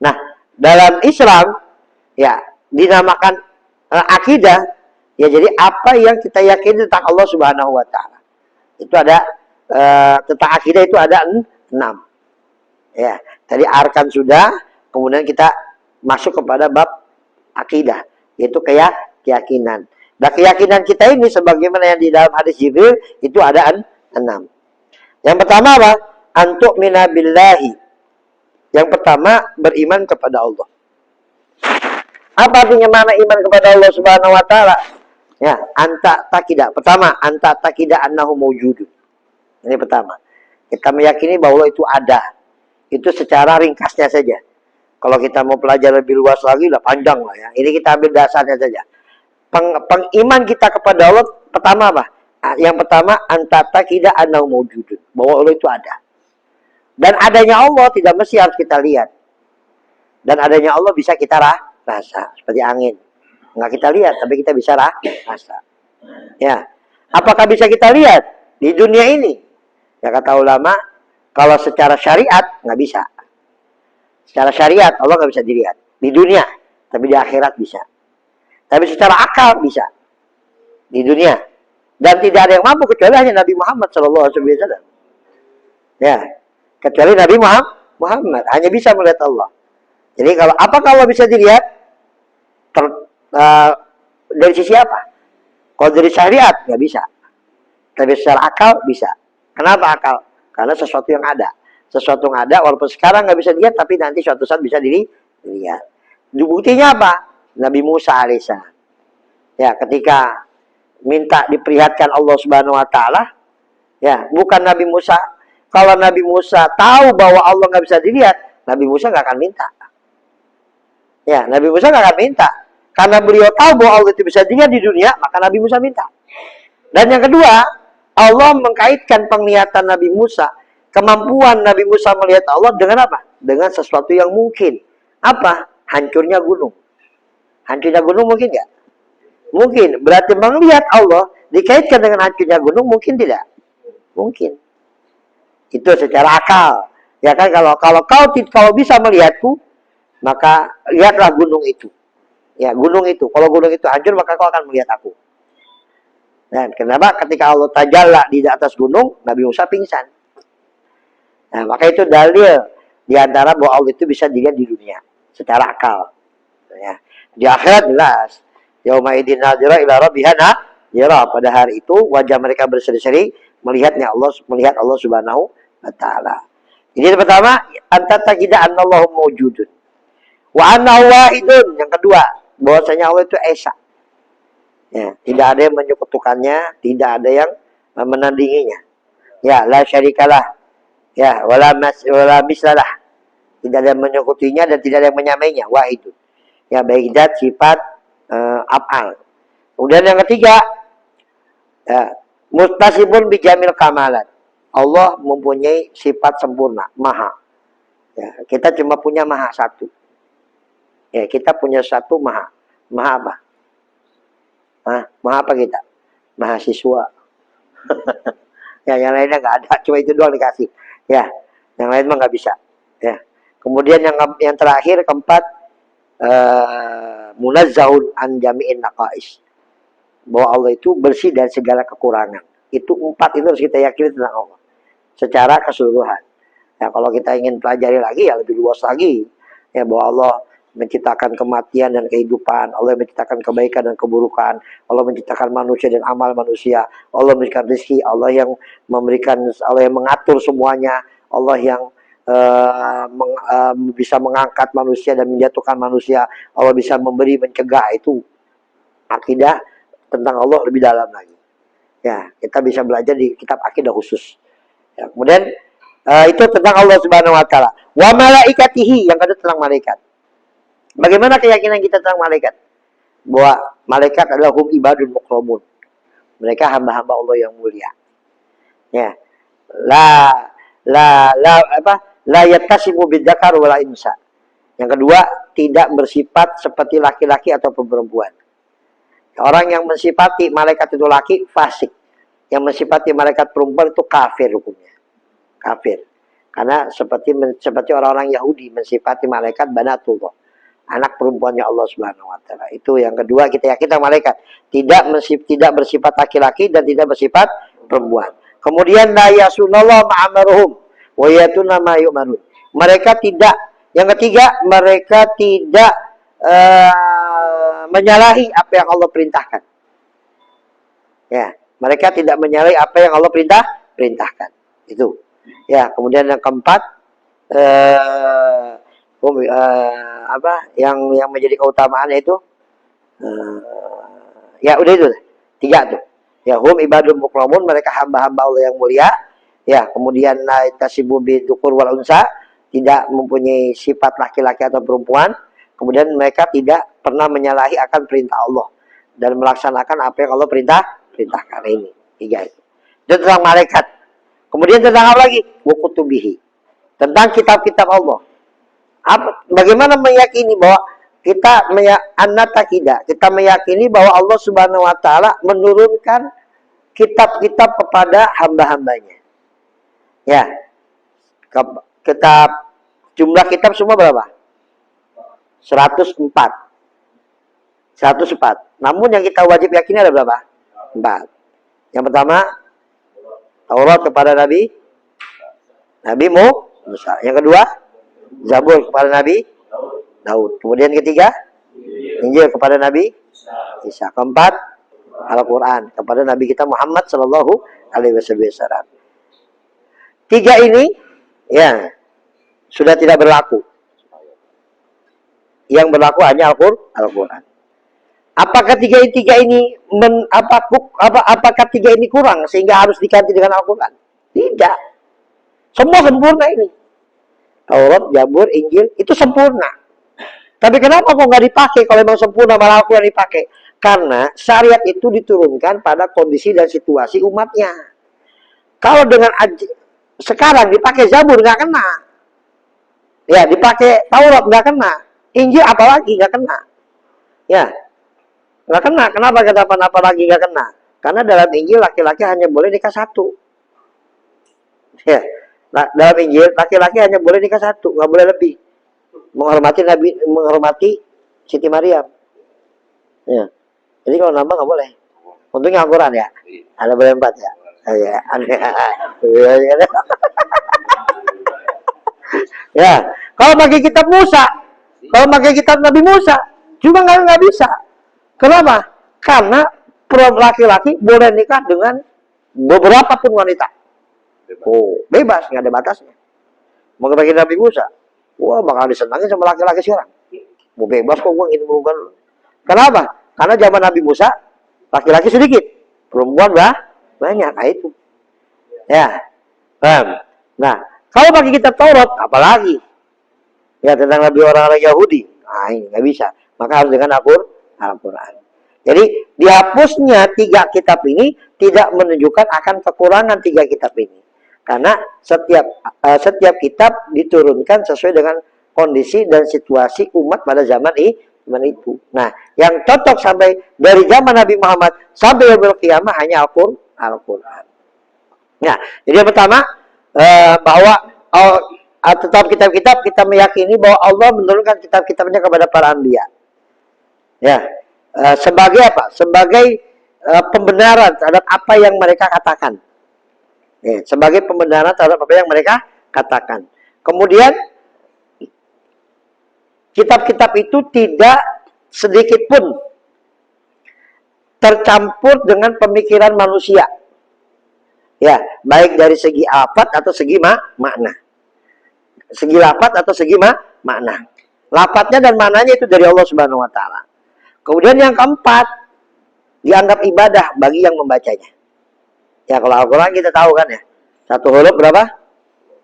Nah, dalam Islam, ya dinamakan akidah. Ya, jadi apa yang kita yakini tentang Allah Subhanahu Wa Taala. Itu ada tentang akidah itu ada 6. Ya, tadi arkan sudah, kemudian kita masuk kepada bab akidah, yaitu keyakinan. Nah, keyakinan kita ini sebagaimana yang di dalam hadis Jibril itu ada 6. Yang pertama apa? Antuk mina billahi. Yang pertama beriman kepada Allah. Apa artinya mana iman kepada Allah Subhanahu Wa Taala? Ya, anta takidah. Pertama, anta takidah annahu mawjudun. Ini pertama. Kita meyakini bahwa itu ada. Itu secara ringkasnya saja. Kalau kita mau pelajari lebih luas lagi, lah panjang lah ya. Ini kita ambil dasarnya saja. Pengiman kita kepada Allah pertama apa? Yang pertama, anta takidah annahu mawjudun. Bahwa Allah itu ada. Dan adanya Allah tidak mesti harus kita lihat. Dan adanya Allah bisa kita rasa. Seperti angin. Nggak kita lihat, tapi kita bisa rasa. Ya. Apakah bisa kita lihat di dunia ini? Ya kata ulama, kalau secara syariat nggak bisa. Secara syariat Allah nggak bisa dilihat di dunia, tapi di akhirat bisa. Tapi secara akal bisa di dunia. Dan tidak ada yang mampu kecuali hanya Nabi Muhammad SAW. Ya, kecuali Nabi Muhammad hanya bisa melihat Allah. Jadi apakah Allah bisa dilihat? Dari sisi apa? Kalau dari syariat nggak bisa. Tapi secara akal bisa. Kenapa akal? Karena sesuatu yang ada. Sesuatu yang ada walaupun sekarang nggak bisa dilihat, tapi nanti suatu saat bisa dilihat. Buktinya apa? Nabi Musa alaihissalam. Ya, ketika minta diperlihatkan Allah Subhanahu wa taala, ya, bukan Nabi Musa. Kalau Nabi Musa tahu bahwa Allah nggak bisa dilihat, Nabi Musa nggak akan minta. Ya, Nabi Musa nggak akan minta. Karena beliau tahu bahwa Allah itu bisa dilihat di dunia, maka Nabi Musa minta. Dan yang kedua, Allah mengkaitkan penglihatan Nabi Musa, kemampuan Nabi Musa melihat Allah dengan apa? Dengan sesuatu yang mungkin. Apa? Hancurnya gunung. Hancurnya gunung mungkin nggak? Mungkin. Berarti melihat Allah dikaitkan dengan hancurnya gunung, mungkin tidak? Mungkin. Itu secara akal. Ya kan, kalau kau bisa melihatku, maka lihatlah gunung itu. Ya, gunung itu. Kalau gunung itu hancur, maka kau akan melihat aku. Dan kenapa ketika Allah tajalla di atas gunung, Nabi Musa pingsan. Nah, maka itu dalil di antara bahwa Allah itu bisa dilihat di dunia secara akal. Ya. Di akhirat jelas. Yauma idzin nadhira ila rabbiha nadhira. Pada hari itu wajah mereka berseri-seri melihat Allah Subhanahu wa taala. Jadi pertama, anta taqida annallahu mawjudun. Wa annahu wahidun. Yang kedua, bahwasanya Allah itu esa. Ya, tidak ada yang menyekutukannya, tidak ada yang menandinginya. Ya, la syarikalah. Ya, wala mislalah. Tidak ada yang menyekutinya dan tidak ada yang menyamainya. Wahidun. Ya, baik zat, sifat, af'al. Kemudian yang ketiga, ya, mustasibun bijamil kamalat. Allah mempunyai sifat sempurna, maha. Ya, kita cuma punya maha satu. Ya, kita punya satu maha. Maha apa? Maha apa kita? Mahasiswa. Ya, yang lainnya nggak ada, cuma itu doang dikasih. Ya, yang lain mah nggak bisa. Ya. Kemudian yang terakhir, keempat, munazzahun an jami'in naqais. Bahwa Allah itu bersih dari segala kekurangan. Itu empat itu harus kita yakini tentang Allah secara keseluruhan. Ya, kalau kita ingin pelajari lagi ya lebih luas lagi. Ya, bahwa Allah menciptakan kematian dan kehidupan, Allah menciptakan kebaikan dan keburukan, Allah menciptakan manusia dan amal manusia, Allah memberikan rezeki, Allah yang mengatur semuanya, Allah yang bisa mengangkat manusia dan menjatuhkan manusia, Allah bisa memberi, mencegah. Itu akidah tentang Allah lebih dalam lagi. Ya, kita bisa belajar di kitab akidah khusus. Ya, kemudian itu tentang Allah Subhanahu wa taala. Wa malaikatihi, yang kedua tentang malaikat. Bagaimana keyakinan kita tentang malaikat? Bahwa malaikat adalah hum ibadun mukramun. Mereka hamba-hamba Allah yang mulia. Ya. La yattasimu bidzakar wala insa. Yang kedua, tidak bersifat seperti laki-laki atau perempuan. Orang yang mensifati malaikat itu laki, fasik. Yang mensifati malaikat perempuan itu kafir hukumnya. Kafir. Karena seperti orang-orang Yahudi mensifati malaikat banatullah, anak perempuannya Allah Subhanahu wa taala. Itu yang kedua, kita yakin malaikat tidak bersifat laki-laki dan tidak bersifat perempuan. Kemudian la yasunallahu ma'amaruhum wa yatuna ma yu'marun. Mereka tidak, yang ketiga, mereka tidak menyalahi apa yang Allah perintahkan. Ya, mereka tidak menyalahi apa yang Allah perintahkan. Itu. Ya, kemudian yang keempat, yang menjadi keutamaannya itu, ya udah itu, tiga tuh. Ya, hum ibadun mukramun, mereka hamba-hamba Allah yang mulia. Ya, kemudian la tasibu bidukur wal unsa, tidak mempunyai sifat laki-laki atau perempuan. Kemudian mereka tidak pernah menyalahi akan perintah Allah dan melaksanakan apa yang Allah perintahkan. Ini tiga itu. Itu tentang malaikat. Kemudian tentang apa lagi? Wa kutubihi, tentang kitab-kitab Allah. Bagaimana meyakini bahwa kita meyakini bahwa Allah Subhanahu wa taala menurunkan kitab-kitab kepada hamba-hambanya. Ya. Jumlah kitab semua berapa? 104. 104. Namun yang kita wajib yakini ada berapa? 4. Yang pertama, Taurat kepada Nabi Musa. Yang kedua, Zabur kepada Nabi Daud. Kemudian ketiga, Injil kepada Nabi Isa. Keempat, Al-Quran kepada Nabi kita Muhammad Sallallahu Alaihi Wasallam. 3 ini ya sudah tidak berlaku. Yang berlaku hanya Al-Quran. Apakah tiga ini apakah 3 ini kurang sehingga harus diganti dengan Al-Quran? Tidak. Semua sempurna ini. Taurat, Zabur, Injil itu sempurna. Tapi kenapa kok nggak dipakai kalau memang sempurna malah Al-Quran dipakai? Karena syariat itu diturunkan pada kondisi dan situasi umatnya. Kalau dengan sekarang dipakai Zabur nggak kena. Ya, dipakai Taurat nggak kena. Injil apalagi nggak kena. Ya, nggak kena. Kenapa katakan apalagi nggak kena? Karena dalam Injil laki-laki hanya boleh nikah 1. Ya, nah, dalam Injil laki-laki hanya boleh nikah 1, nggak boleh lebih. Menghormati Siti Maryam. Ya. Jadi kalau nambah nggak boleh. Untungnya Al-Quran ya. Ada boleh 4 ya. Ya, ya. Kalau pakai kitab Musa, kalau pakai kitab Nabi Musa, cuma nggak bisa. Kenapa? Karena laki-laki boleh nikah dengan beberapa pun wanita. Oh, bebas, nggak ada batasnya. Mau pakai Nabi Musa, wah bakal disenangin sama laki-laki sekarang. Mau bebas kok gue ini bukan. Kenapa? Karena zaman Nabi Musa laki-laki sedikit, perempuan banyak. Nah itu. Ya, paham. Nah, kalau pakai kitab Taurat, apalagi ya tentang Nabi orang-orang Yahudi, nah ini nggak bisa. Maka harus dengan Al-Quran. Jadi dihapusnya 3 kitab ini tidak menunjukkan akan kekurangan 3 kitab ini. Karena setiap kitab diturunkan sesuai dengan kondisi dan situasi umat pada zaman itu. Nah, yang cocok sampai dari zaman Nabi Muhammad sampai yaumil qiyamah hanya Al-Quran. Nah, jadi yang pertama bahwa tetap kitab-kitab kita meyakini bahwa Allah menurunkan kitab-kitabnya kepada para anbiya. Ya, sebagai apa? Sebagai pembenaran terhadap apa yang mereka katakan. Ya, sebagai pembenaran terhadap apa yang mereka katakan. Kemudian kitab-kitab itu tidak sedikit pun tercampur dengan pemikiran manusia. Ya, baik dari segi lafaz atau segi makna. Segi lafaz atau segi makna. Lafaznya dan maknanya itu dari Allah Subhanahu wa taala. Kemudian yang keempat, dianggap ibadah bagi yang membacanya. Ya, kalau Al-Quran kita tahu kan ya, 1 huruf berapa?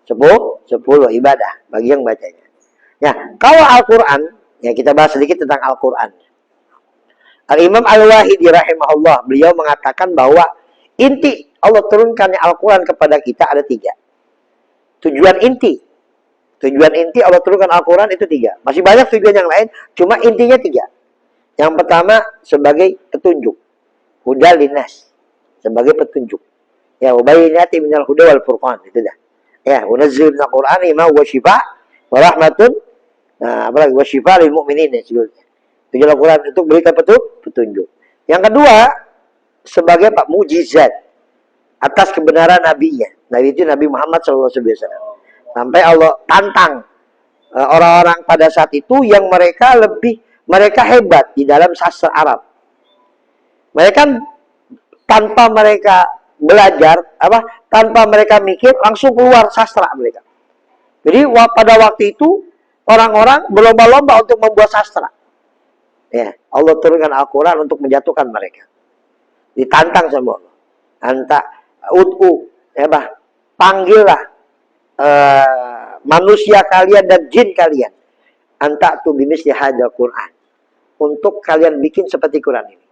10 ibadah bagi yang bacanya. Ya, kalau Al-Quran, ya kita bahas sedikit tentang Al-Quran. Al-Imam Al-Wahidi rahimahullah, beliau mengatakan bahwa inti Allah turunkannya Al-Quran kepada kita ada 3. Tujuan inti Allah turunkan Al-Quran itu 3. Masih banyak tujuan yang lain, cuma intinya 3. Yang pertama sebagai petunjuk. Huda linnas. Sebagai petunjuk. Ya, ubayyinati minal huda wal furqan. Itu dah. Ya, unazzil minal Qur'ani ma huwa shifa' wa rahmatun. Nah, apalagi wa shifa' lil mu'minin. Tujuan Al-Quran untuk berikan petunjuk. Yang kedua, sebagai mukjizat atas kebenaran nabinya. Nabi itu Nabi Muhammad SAW. Sampai Allah tantang orang-orang pada saat itu yang mereka hebat di dalam sastra Arab. Mereka tanpa mereka belajar, tanpa mereka mikir, langsung keluar sastra mereka. Jadi pada waktu itu orang-orang berlomba-lomba untuk membuat sastra. Ya, Allah turunkan Al-Quran untuk menjatuhkan mereka. Ditantang sama Allah. Panggillah manusia kalian dan jin kalian. Anta'tu bimisli hadzal Quran. Untuk kalian bikin seperti Quran ini.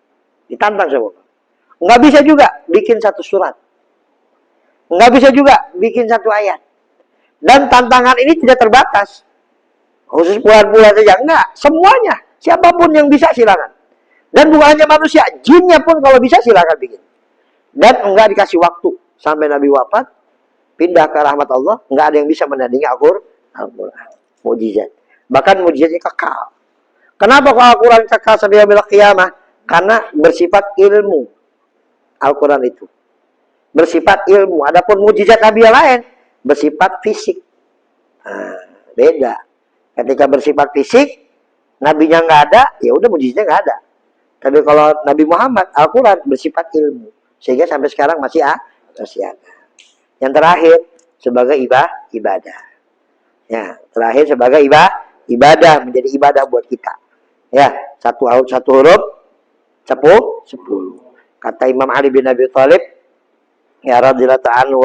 Ditantang sama Allah. Nggak bisa juga bikin 1 surat. Nggak bisa juga bikin 1 ayat. Dan tantangan ini tidak terbatas. Khusus puluhan-puluhan saja. Enggak. Semuanya. Siapapun yang bisa silakan. Dan bukan hanya manusia. Jinnya pun kalau bisa silakan bikin. Dan enggak dikasih waktu. Sampai Nabi wafat. Pindah ke rahmat Allah. Enggak ada yang bisa menandingi Al-Quran. Mukjizat. Bahkan mukjizatnya kekal. Kenapa kok Al-Quran kekal sampai yaumil qiyamah? Karena bersifat ilmu. Al-Quran itu bersifat ilmu. Adapun mujizat Nabi yang lain bersifat fisik. Nah, beda. Ketika bersifat fisik, nabinya nggak ada, ya udah mujizatnya nggak ada. Tapi kalau Nabi Muhammad, Al-Quran bersifat ilmu, sehingga sampai sekarang masih ada. Yang terakhir sebagai ibadah. Ya, terakhir sebagai ibadah, menjadi ibadah buat kita. Ya, satu huruf 10. Kata Imam Ali bin Abi Thalib, ya radhiyallahu ta'ala anhu,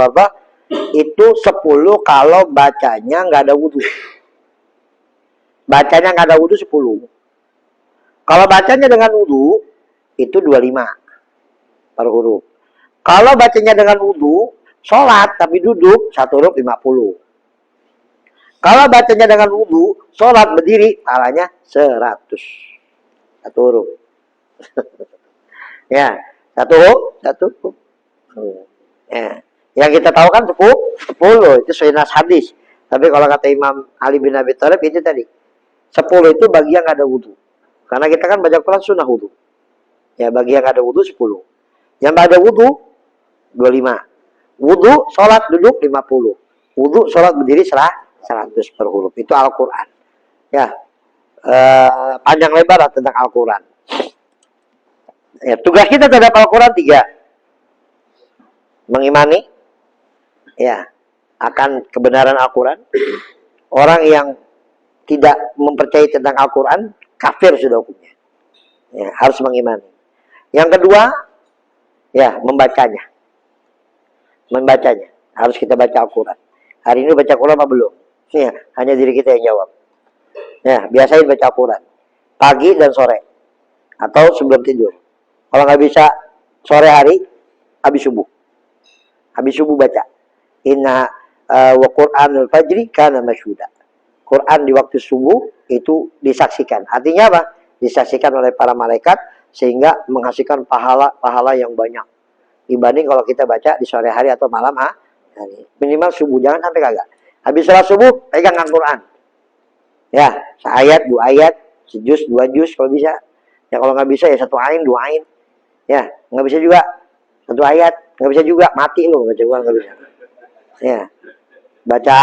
itu 10 kalau bacanya nggak ada wudu. Bacanya nggak ada wudu 10. Kalau bacanya dengan wudu itu 25 per huruf. Kalau bacanya dengan wudu, sholat tapi duduk 1 huruf 50. Kalau bacanya dengan wudu, sholat berdiri, pahalanya 100. 1 huruf. Ya, 1 huruf. Ya. Yang kita tahu kan 10 itu sahih hadis. Tapi kalau kata Imam Ali bin Abi Thalib itu tadi 10 itu bagi yang ada wudu. Karena kita kan baca Quran sunnah wudu. Ya, bagi yang ada wudu 10. Yang ada wudu 25. Wudu sholat duduk 50. Wudu sholat berdiri 100 per huruf. Itu Al-Quran. Ya, panjang lebar lah tentang Al-Quran. Ya, tugas kita terhadap Al-Quran 3. Mengimani, ya, akan kebenaran Al-Quran. Orang yang tidak mempercayai tentang Al-Quran, kafir sudah hukumnya. Ya, harus mengimani. Yang kedua, ya, membacanya. Harus kita baca Al-Quran. Hari ini baca Al-Quran apa belum? Ya, hanya diri kita yang jawab. Ya, biasain baca Al-Quran. Pagi dan sore. Atau sebelum tidur. Kalau nggak bisa sore hari, habis subuh. Habis subuh baca. Inna wa Qur'anul fajri kana masyhuda. Quran di waktu subuh itu disaksikan. Artinya apa? Disaksikan oleh para malaikat sehingga menghasilkan pahala yang banyak. Dibanding kalau kita baca di sore hari atau malam hari. Minimal subuh, jangan sampai kagak. Habis sholat subuh, pegang Al-Quran. Ya, seayat, 2 ayat, sejuz, 2 juz kalau bisa. Ya kalau nggak bisa ya 1 ain, 2 ain. Ya, nggak bisa juga 1 ayat, nggak bisa juga mati loh baca Quran nggak bisa. Ya, baca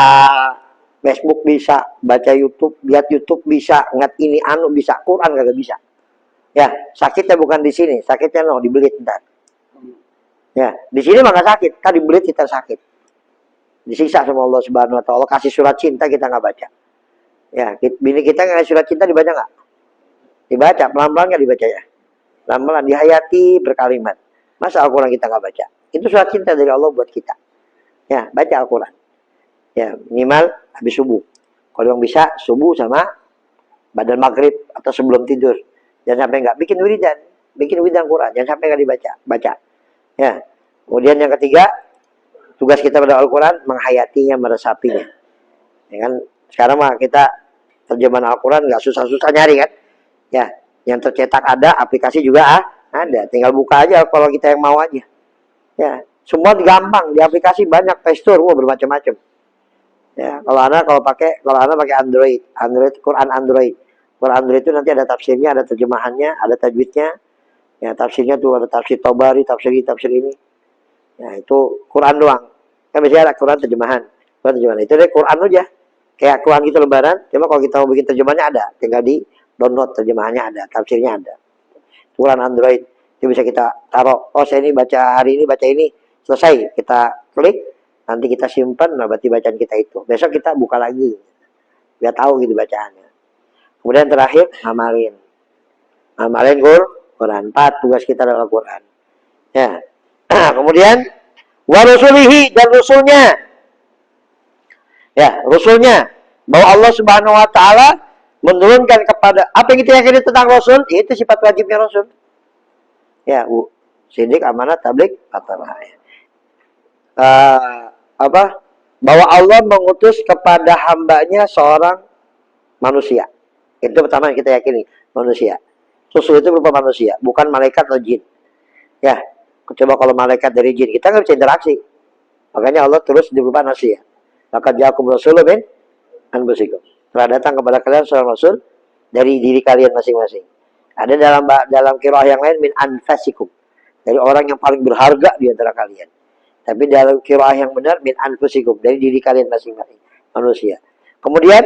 Facebook bisa, baca YouTube, lihat YouTube bisa, ngat ini bisa, Quran kagak bisa. Ya, sakitnya bukan di sini, sakitnya di belit ntar. Ya, di sini mah nggak sakit, kan di belit kita sakit. Disiksa sama Allah Subhanahu wa taala, kasih surat cinta kita nggak baca. Ya, bini kita ngasih surat cinta dibaca nggak? Dibaca, pelan-pelan nggak dibaca ya? Pelan-pelan dihayati berkalimat. Masa Al-Quran kita nggak baca? Itu surat cinta dari Allah buat kita. Ya, baca Al-Quran. Ya, minimal habis subuh. Kalau yang bisa subuh sama badan maghrib atau sebelum tidur. Jangan sampai nggak bikin wiridan Quran. Jangan sampai nggak baca. Ya. Kemudian yang ketiga, tugas kita pada Al-Quran menghayatinya, meresapinya. Ya kan? Sekarang mah kita terjemahan Al-Quran nggak susah-susah nyari kan? Ya, yang tercetak ada, aplikasi juga ada. Tinggal buka aja kalau kita yang mau aja. Ya, semua gampang di aplikasi banyak, Play Store, bermacam-macam. Ya, kalau anak pakai Android Quran Android itu nanti ada tafsirnya, ada terjemahannya, ada tajwidnya. Ya, tafsirnya tuh ada tafsir Tabari, tafsir ini. Ya, itu Quran doang. Kan biasanya ada Quran terjemahan. Itu deh Quran aja. Kayak Quran gitu lembaran. Cuma kalau kita mau bikin terjemahannya ada, tinggal di download, terjemahannya ada, tafsirnya ada. Quran Android itu bisa kita taruh. Oh, saya ini baca hari ini, baca ini, selesai. Kita klik, nanti kita simpan, nah berarti bacaan kita itu. Besok kita buka lagi, biar tahu gitu bacaannya. Kemudian terakhir, amalin Quran. 4 tugas kita adalah Quran. Ya. Kemudian wa rusulihi, dan rusulnya. Ya, rusulnya. Bahwa Allah Subhanahu wa taala menurunkan kepada apa yang kita yakini tentang Rasul, itu sifat wajibnya Rasul. Ya, sidik, amanat, tabligh, fatwa. Bahwa Allah mengutus kepada hambanya seorang manusia. Itu pertama yang kita yakini, manusia. Rasul itu berupa manusia, bukan malaikat atau jin. Ya, coba kalau malaikat dari jin, kita nggak bisa interaksi. Makanya Allah terus berupa manusia. Maka ja'akum rasulun min anfusikum. Telah datang kepada kalian seorang Rasul dari diri kalian masing-masing. Ada dalam qiraah yang lain min anfasikum, dari orang yang paling berharga di antara kalian. Tapi dalam qiraah yang benar min anfusikum, dari diri kalian masing-masing manusia. Kemudian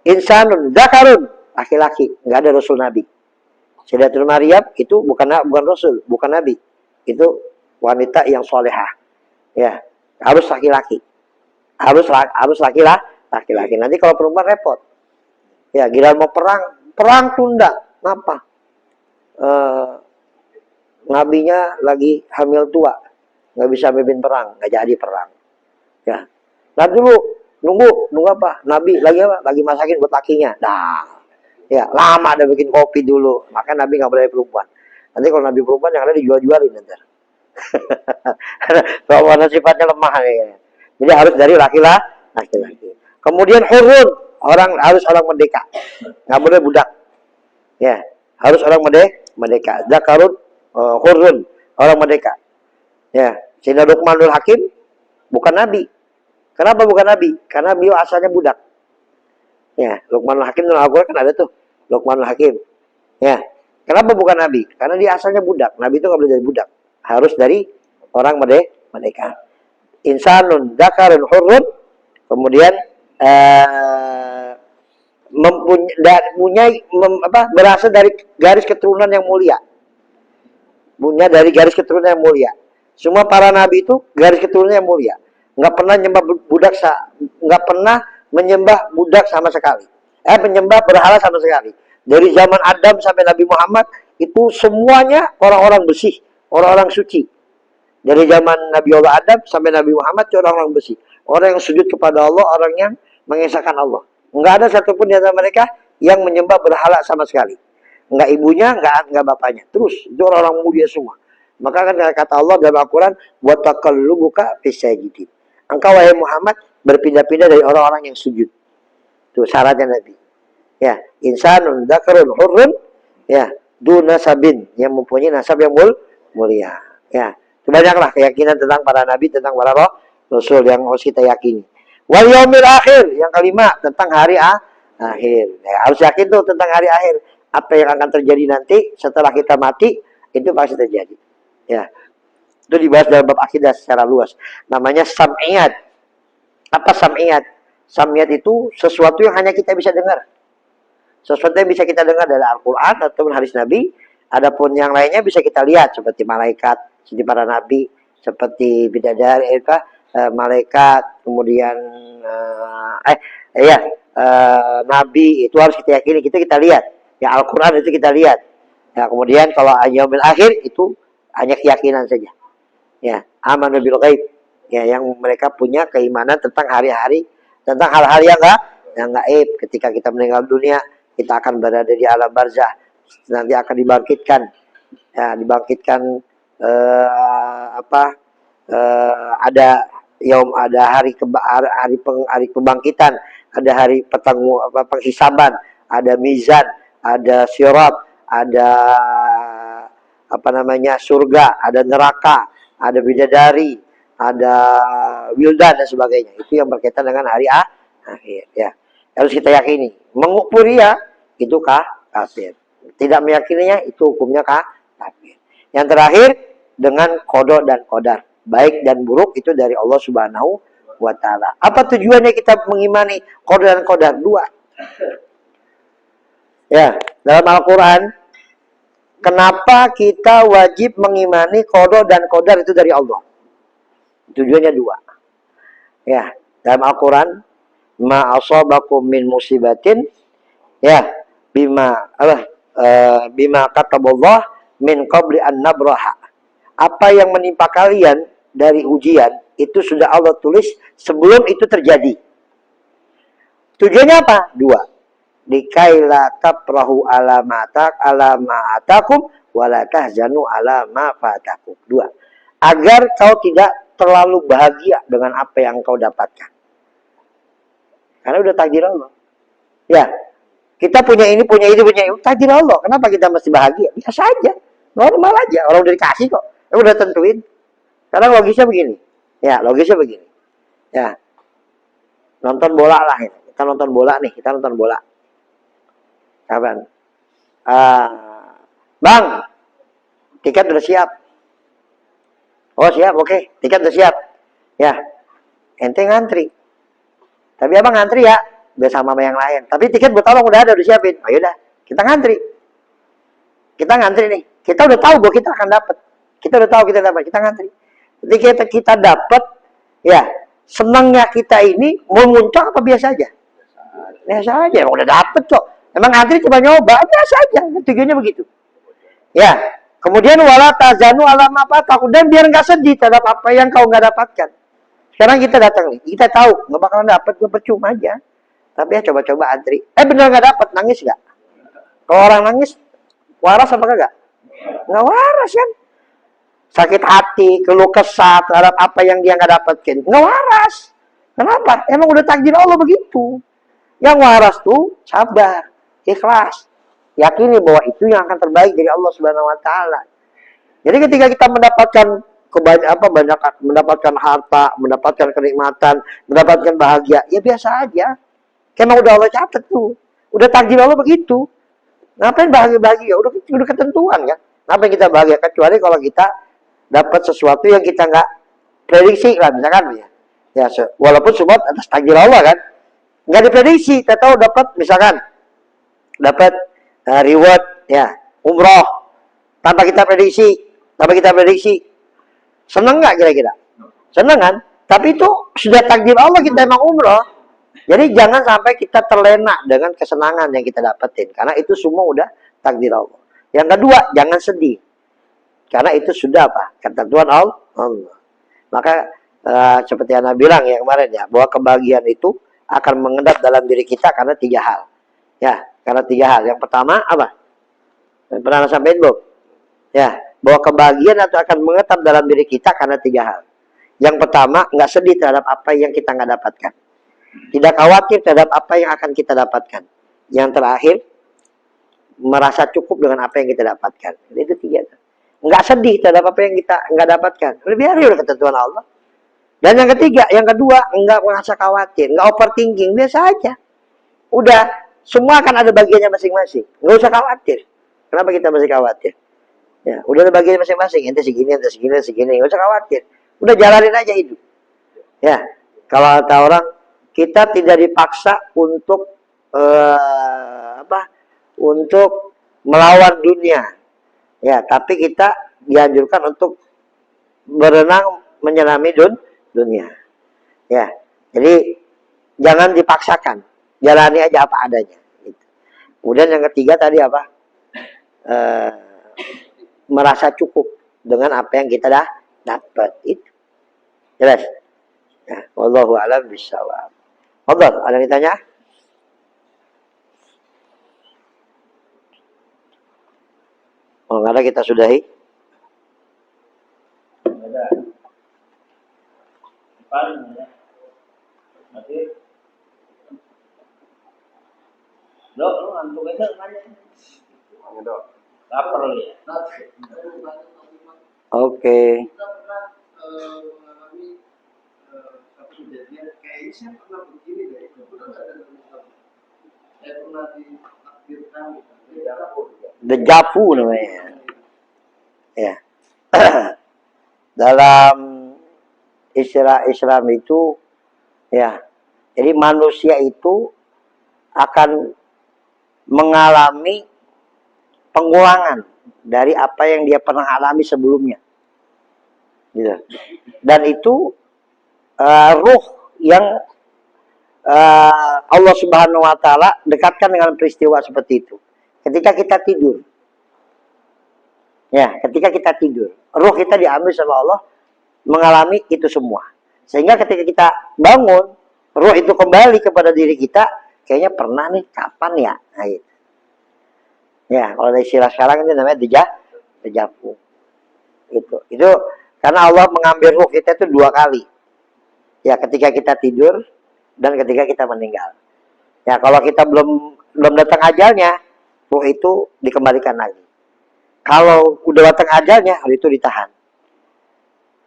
insanun dzakarun, laki-laki, nggak ada rasul nabi. Sayyidatul Maryam itu bukan rasul, bukan nabi. Itu wanita yang solehah. Ya, harus laki-laki. Harus laki-laki. Nanti kalau perempuan repot. Ya, gila mau perang tunda. Kenapa? Nabinya lagi hamil tua, nggak bisa mimpin perang, nggak jadi perang. Ya, nanti dulu nunggu apa? Nabi lagi apa? Lagi masakin buat lakinya. Dah, ya lama ada bikin kopi dulu. Maka Nabi nggak boleh perempuan. Nanti kalau Nabi perempuan yang ada dijual-jualin nanti. Soalnya sifatnya lemah nih. Jadi harus dari laki-laki. Kemudian hurun, harus orang merdeka, nggak boleh budak. Ya, harus orang merdeka. Zakarun hurun, orang merdeka. Ya, Sayyidina Luqmanul Hakim bukan nabi. Kenapa bukan nabi? Karena beliau asalnya budak. Ya, Luqmanul Hakim dalam Al-Qur'an kan ada tuh, Luqmanul Hakim. Ya, kenapa bukan nabi? Karena dia asalnya budak. Nabi itu nggak boleh dari budak, harus dari orang merdeka. Insanun dzakarun hurun, kemudian berasal dari garis keturunan yang mulia. Dari garis keturunan yang mulia. Semua para nabi itu garis keturunan yang mulia. Nggak pernah menyembah budak sama sekali. Menyembah berhala sama sekali. Dari zaman Adam sampai Nabi Muhammad itu semuanya orang-orang bersih, orang-orang suci. Dari zaman Nabi Allah Adam sampai Nabi Muhammad itu orang-orang bersih. Orang yang sujud kepada Allah, orang yang mengesahkan Allah. Nggak ada satupun di antara mereka yang menyembah berhala sama sekali. Nggak ibunya, nggak bapaknya. Terus itu orang-orang mulia semua. Maka kan kata Allah dalam Al-Quran, wa taqallubuka fis sajidin. Engkau wahai Muhammad berpindah-pindah dari orang-orang yang sujud. Itu syaratnya Nabi. Ya, insanun dzakarun hurrun, ya, duna sabin, yang mempunyai nasab yang mulia. Ya, banyaklah keyakinan tentang para nabi, tentang para rasul yang harus kita yakini. Wal yaumil akhir, yang kelima tentang hari akhir. Ya, harus yakin tuh tentang hari akhir. Apa yang akan terjadi nanti setelah kita mati itu pasti terjadi. Ya, itu dibahas dalam bab akidah secara luas. Namanya sam'iyat. Apa sam'iyat? Sam'iyat itu sesuatu yang hanya kita bisa dengar. Sesuatu yang bisa kita dengar dari Al-Quran ataupun hadis Nabi. Adapun yang lainnya bisa kita lihat seperti malaikat, seperti para nabi, seperti bidadari, malaikat, kemudian nabi itu harus kita yakini, kita lihat. Ya Al-Quran itu kita lihat. Ya, kemudian kalau yaumil akhir itu hanya keyakinan saja. Ya, amanu bil ghaib. Ya, yang mereka punya keimanan tentang hari-hari, tentang hal-hal yang gaib. Ketika kita meninggal dunia, kita akan berada di alam barzah. Nanti akan dibangkitkan. Ya, ada hari pembangkitan, ada hari penghisaban, ada mizan, ada sirat, ada surga, ada neraka, ada bidadari, ada wildan dan sebagainya. Itu yang berkaitan dengan hari akhir. Ya, harus kita yakini. Mengupuri ya itu kafir. Tidak meyakininya itu hukumnya kafir. Yang terakhir dengan qada dan qadar, baik dan buruk itu dari Allah Subhanahu wa taala. Apa tujuannya kita mengimani qada dan qadar? Dua. Ya, dalam Al-Quran, kenapa kita wajib mengimani qada dan qadar itu dari Allah? Tujuannya dua. Ya, dalam Al-Quran, ma asabakum min musibatin, ya, bima kataballah min qabli an nabraha. Apa yang menimpa kalian dari ujian itu sudah Allah tulis sebelum itu terjadi. Tujuannya apa? Dua. Dikaila tafrahu ala ma atakum wala tahzanu ala ma fatakum. Dua. Agar kau tidak terlalu bahagia dengan apa yang kau dapatkan. Karena udah takdir Allah. Ya. Kita punya ini, punya itu, takdir Allah. Kenapa kita mesti bahagia? Biasa aja. Normal aja. Orang udah dikasih kok. Udah tentuin. Karena logisnya begini. Ya, logisnya begini. Ya. Nonton bola lah. Kita nonton bola nih. Kita nonton bola. Kapan? Ah, Bang, tiket udah siap. Oh siap, oke. Tiket udah siap. Ya, ente ngantri. Tapi abang ngantri ya, udah sama yang lain. Tapi tiket buat tolong udah ada, udah siapin. Ayo udah, kita ngantri. Kita ngantri nih. Kita udah tahu bahwa kita akan dapat. Kita udah tahu kita dapat. Kita ngantri. Ketika kita dapat, ya senangnya kita ini mau muncul apa biasa aja? Biasa aja. Emang udah dapet kok. Emang ngantri cuma nyoba, biasa aja. Tujuannya begitu. Ya. Kemudian wala tazanu alam apa takut, dan biar nggak sedih terhadap apa yang kau nggak dapatkan. Sekarang kita datang nih, kita tahu nggak bakalan dapat, gue percuma aja. Tapi ya coba-coba antri. Bener nggak dapat, nangis nggak? Kalau orang nangis, waras apa kagak? Nggak waras kan? Sakit hati, keluh kesah terhadap apa yang dia nggak dapatkan, nggak waras. Kenapa? Emang udah takdir Allah begitu. Yang waras tuh sabar, ikhlas. Yakini bahwa itu yang akan terbaik dari Allah Subhanahu wa taala. Jadi ketika kita mendapatkan mendapatkan harta, mendapatkan kenikmatan, mendapatkan bahagia, ya biasa aja. Karena udah Allah catat tuh. Udah takdir Allah begitu. Ngapain bahagia-bahagia? Udah ketentuan kan. Ngapain kita bahagia? Kecuali kalau kita dapat sesuatu yang kita nggak prediksi lah, misalkan ya. Ya, walaupun semua atas takdir Allah kan. Nggak diprediksi, kita tahu dapat misalkan dapat reward ya, umroh tanpa kita prediksi. Senang nggak kira-kira? Senang kan? Tapi itu sudah takdir Allah kita emang umroh. Jadi jangan sampai kita terlena dengan kesenangan yang kita dapetin, karena itu semua udah takdir Allah. Yang kedua, jangan sedih, karena itu sudah apa? Ketentuan Allah. Maka seperti Anda bilang ya kemarin ya, bahwa kebahagiaan itu akan mengendap dalam diri kita karena 3 hal. Ya, karena 3 hal. Yang pertama apa? Pernah sampaikan belum? Ya, bahwa kebahagiaan itu akan menetap dalam diri kita karena 3 hal. Yang pertama, nggak sedih terhadap apa yang kita nggak dapatkan. Tidak khawatir terhadap apa yang akan kita dapatkan. Yang terakhir, merasa cukup dengan apa yang kita dapatkan. Itu 3. Nggak sedih terhadap apa yang kita nggak dapatkan. Lebih hari udah ketentuan Allah. Dan yang ketiga, yang kedua, nggak merasa khawatir, nggak overthinking, biasa aja. Udah, semua akan ada bagiannya masing-masing. Nggak usah khawatir. Kenapa kita masih khawatir? Ya, udah ada bagian masing-masing. Ente segini. Nggak usah khawatir. Udah jalanin aja hidup. Ya, kalau kata orang, kita tidak dipaksa untuk untuk melawan dunia. Ya, tapi kita dianjurkan untuk berenang menyelami dunia. Ya, jadi jangan dipaksakan. Jalani aja apa adanya. Gitu. Kemudian yang ketiga tadi apa? Merasa cukup dengan apa yang kita dah dapat itu. Jelas? Ya, wallahu a'lam bishawab. Fadhal, ada yang ditanya? Oh, nggak ada, kita sudahi. Ada. Paling ya. Nanti. Dok, lu ngantuk aja nanya. Dok. Lapar lu ya? Oke. Kita pernah mengalami satu kejadian, kayaknya saya pernah begini deh, betul nggak ada saya pernah ditakdirkan Dejavu namanya. Ya. Dalam istilah Islam itu, ya, jadi manusia itu akan mengalami pengulangan dari apa yang dia pernah alami sebelumnya. Gitu. Dan itu ruh yang Allah Subhanahu wa taala dekatkan dengan peristiwa seperti itu. Ketika kita tidur. Ya, ketika kita tidur, ruh kita diambil sama Allah mengalami itu semua. Sehingga ketika kita bangun, ruh itu kembali kepada diri kita, kayaknya pernah nih, kapan ya? Nah, gitu. Ya, kalau dari istilah sekarang itu namanya dejavu. Itu karena Allah mengambil ruh kita itu 2 kali. Ya, ketika kita tidur dan ketika kita meninggal. Ya, kalau kita belum datang ajalnya, ruh itu dikembalikan lagi. Kalau udah datang ajalnya, ruh itu ditahan.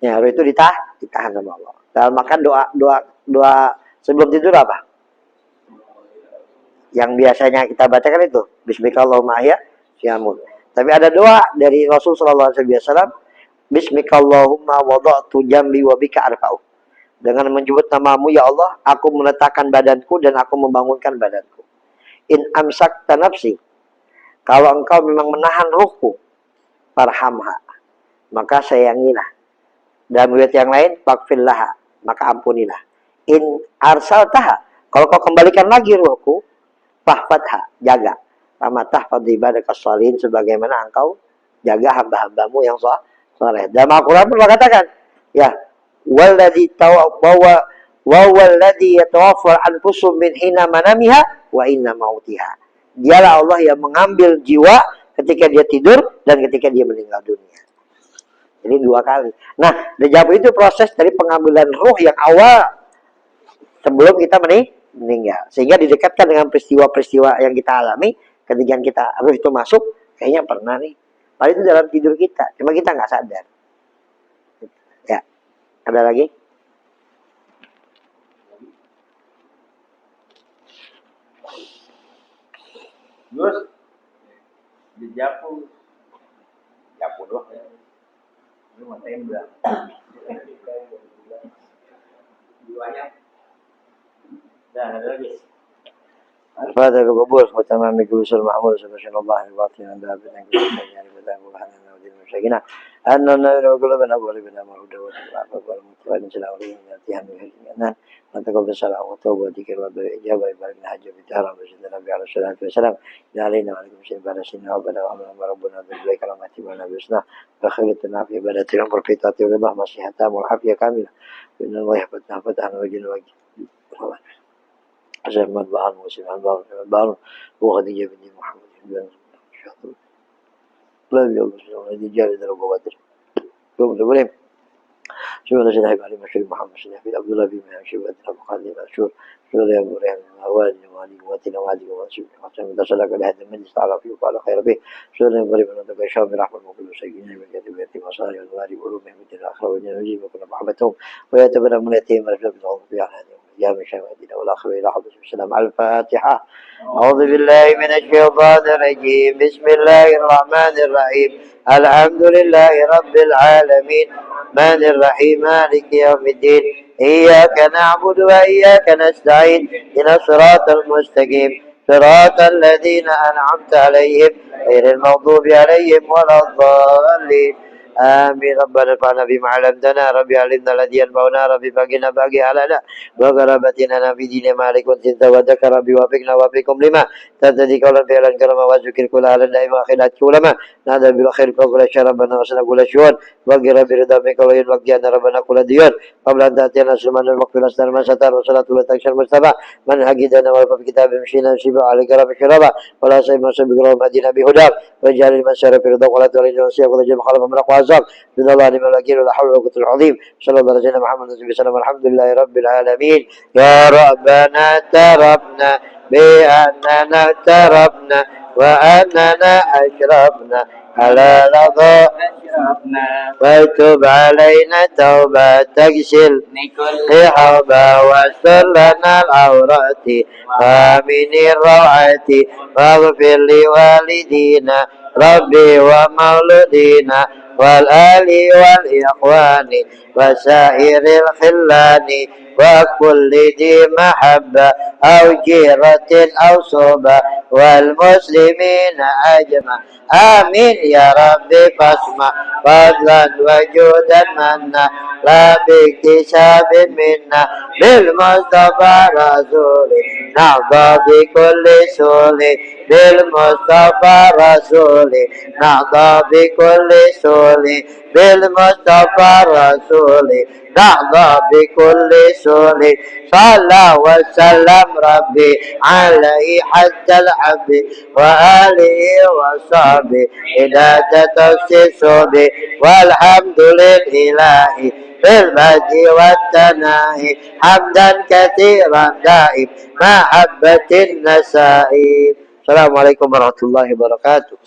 Ya, ruh itu ditahan sama Allah. Dalam makan doa sebelum tidur apa? Yang biasanya kita bacakan itu Bismikallahumma ahya syamul. Tapi ada doa dari Rasul sallallahu alaihi wasallam, Bismikallahumma wada'tu jambi wa bika arfa'u. Dengan menyebut namamu ya Allah, aku meletakkan badanku dan aku membangunkan badanku. In amsakta nafsi, kalau engkau memang menahan ruhku, farhamha, maka sayangilah. Dan riwayat yang lain, fakfirlaha, maka ampunilah. In arsaltaha, kalau kau kembalikan lagi ruhku, fahfadha, jaga. Kama tahfadz ibadaka shalihin, sebagaimana engkau jaga hamba-hambamu yang saleh. Dalam Al-Qur'an pun katakan, ya, walladzi yatawaffal anfusum min hina manamiha wa inna mautiha. Dialah Allah yang mengambil jiwa ketika dia tidur dan ketika dia meninggal dunia. Jadi 2 kali. Nah, dejavu itu proses dari pengambilan ruh yang awal sebelum kita meninggal. Sehingga didekatkan dengan peristiwa-peristiwa yang kita alami ketika kita ruh itu masuk, kayaknya pernah nih. Padahal itu dalam tidur kita, cuma kita nggak sadar. Ya, ada lagi? Terus dijapu doang ya. Lu mau tembak. Duanya. Dah, ada lagi. الفاتحة بالقبول وتمام الجلوس المعمول سبحان الله الباطن عند أبدا كل شيء يعني بدأ وحنا ودين مشاكلنا أن النبي قلوبنا وقلوبنا مرودة والعفو والمتوالين سلام عليهم يأتيهم بهدينا نتقبل الصلاة والتوبة والذكر والإجابة يبارك لنا حج بالدار وسيدنا النبي عليه الصلاة والسلام لا علينا وعليكم شيء بعد سنة وبلا وأمرنا ربنا ذلك كرامته ولنا بسنا فخيرتنا في عبادة الأمر في طاعته ورضاه مصلحة والعافية كاملة وإن الله يفتح فتحنا وجل وجه زمان بان وسلمان بان وخديجة بنت محمد بن شاطر لا يوم الذي جاء إلى أبو بدر يوم الغريم شو هذا شيء علي مشهور محمد شنو عبد الله بن شيخ بدر أبو خالد مشهور شو يا أبو ريان والي والي واتنا والي وشو عشان تسلك لهذا المجلس تعالى فيه وقال خير به شو يا أبو ريان هذا شام رحمة وكل سيدنا بجد بيتي مصاري والوالي وعلومه مثل الآخرة ونجيب وكل محبتهم ويعتبر من يتيم رجل بالعظم في هذه يا من شهادنا والآخر إلى حضرة السلام على الفاتحة. أعوذ بالله من الشيطان الرجيم. بسم الله الرحمن الرحيم. الحمد لله رب العالمين الرحمن الرحيم مالك يوم الدين إياك نعبد وإياك نستعين إلى الصراط المستقيم صراط الذين أنعمت عليهم غير المغضوب عليهم ولا الضالين آمين. ربنا ارفعنا بما علمتنا ربي علمنا الذي ينفعنا ربي فقنا باقي علينا وقربتنا في دين مالك وانت وذكر ربي وفقنا وفقكم لما تهتدي قولا فعلا كرما وذكر كل على الدائم واخرات كلما نادى بالخير كل شر ربنا وسنا كل شؤون وقر برضا منك وين وقينا ربنا كل ديون قبل ان تاتينا سلمان المغفرة استر ما ستر وصلاة وتكشر المصطفى من هجدنا والف كتاب مشينا نشيب على كرم الشرابة ولا سيد مسلم بقرب مدينة بهدى وجعل المسار في رضا ولا تولي نسيا ولا جمع خلف من اقوى عذاب من الله لمن الوكيل ولا حول ولا قوة العظيم صلى الله عليه وسلم محمد صلى الله عليه وسلم الحمد لله رب العالمين. يا ربنا اعترفنا بأننا اعترفنا وأننا أشرفنا على رضا وتب علينا توبة تغسل كل حوبة واستر لنا العورات ومن الروعات واغفر لوالدينا ربي ومولودينا والآل والإخوان وسائر الخلان وكل ذي محبة أو جيرة أو صوبة والمسلمين أجمع آمين يا ربي فاسمع فضلا وجودا منا لا باكتساب منا بالمصطفى رسولي نعضى بكل سولي بالمصطفى رسولي نعضى بكل سولي بالمصطفى رسولي نعضى بكل سولي صلى وسلم ربي عليه حتى الحب وآله وصحبه إلى تتوسس به والحمد لله في المجد والتناهي حمدا كثيرا دائم محبة النسائم. السلام عليكم ورحمة الله وبركاته.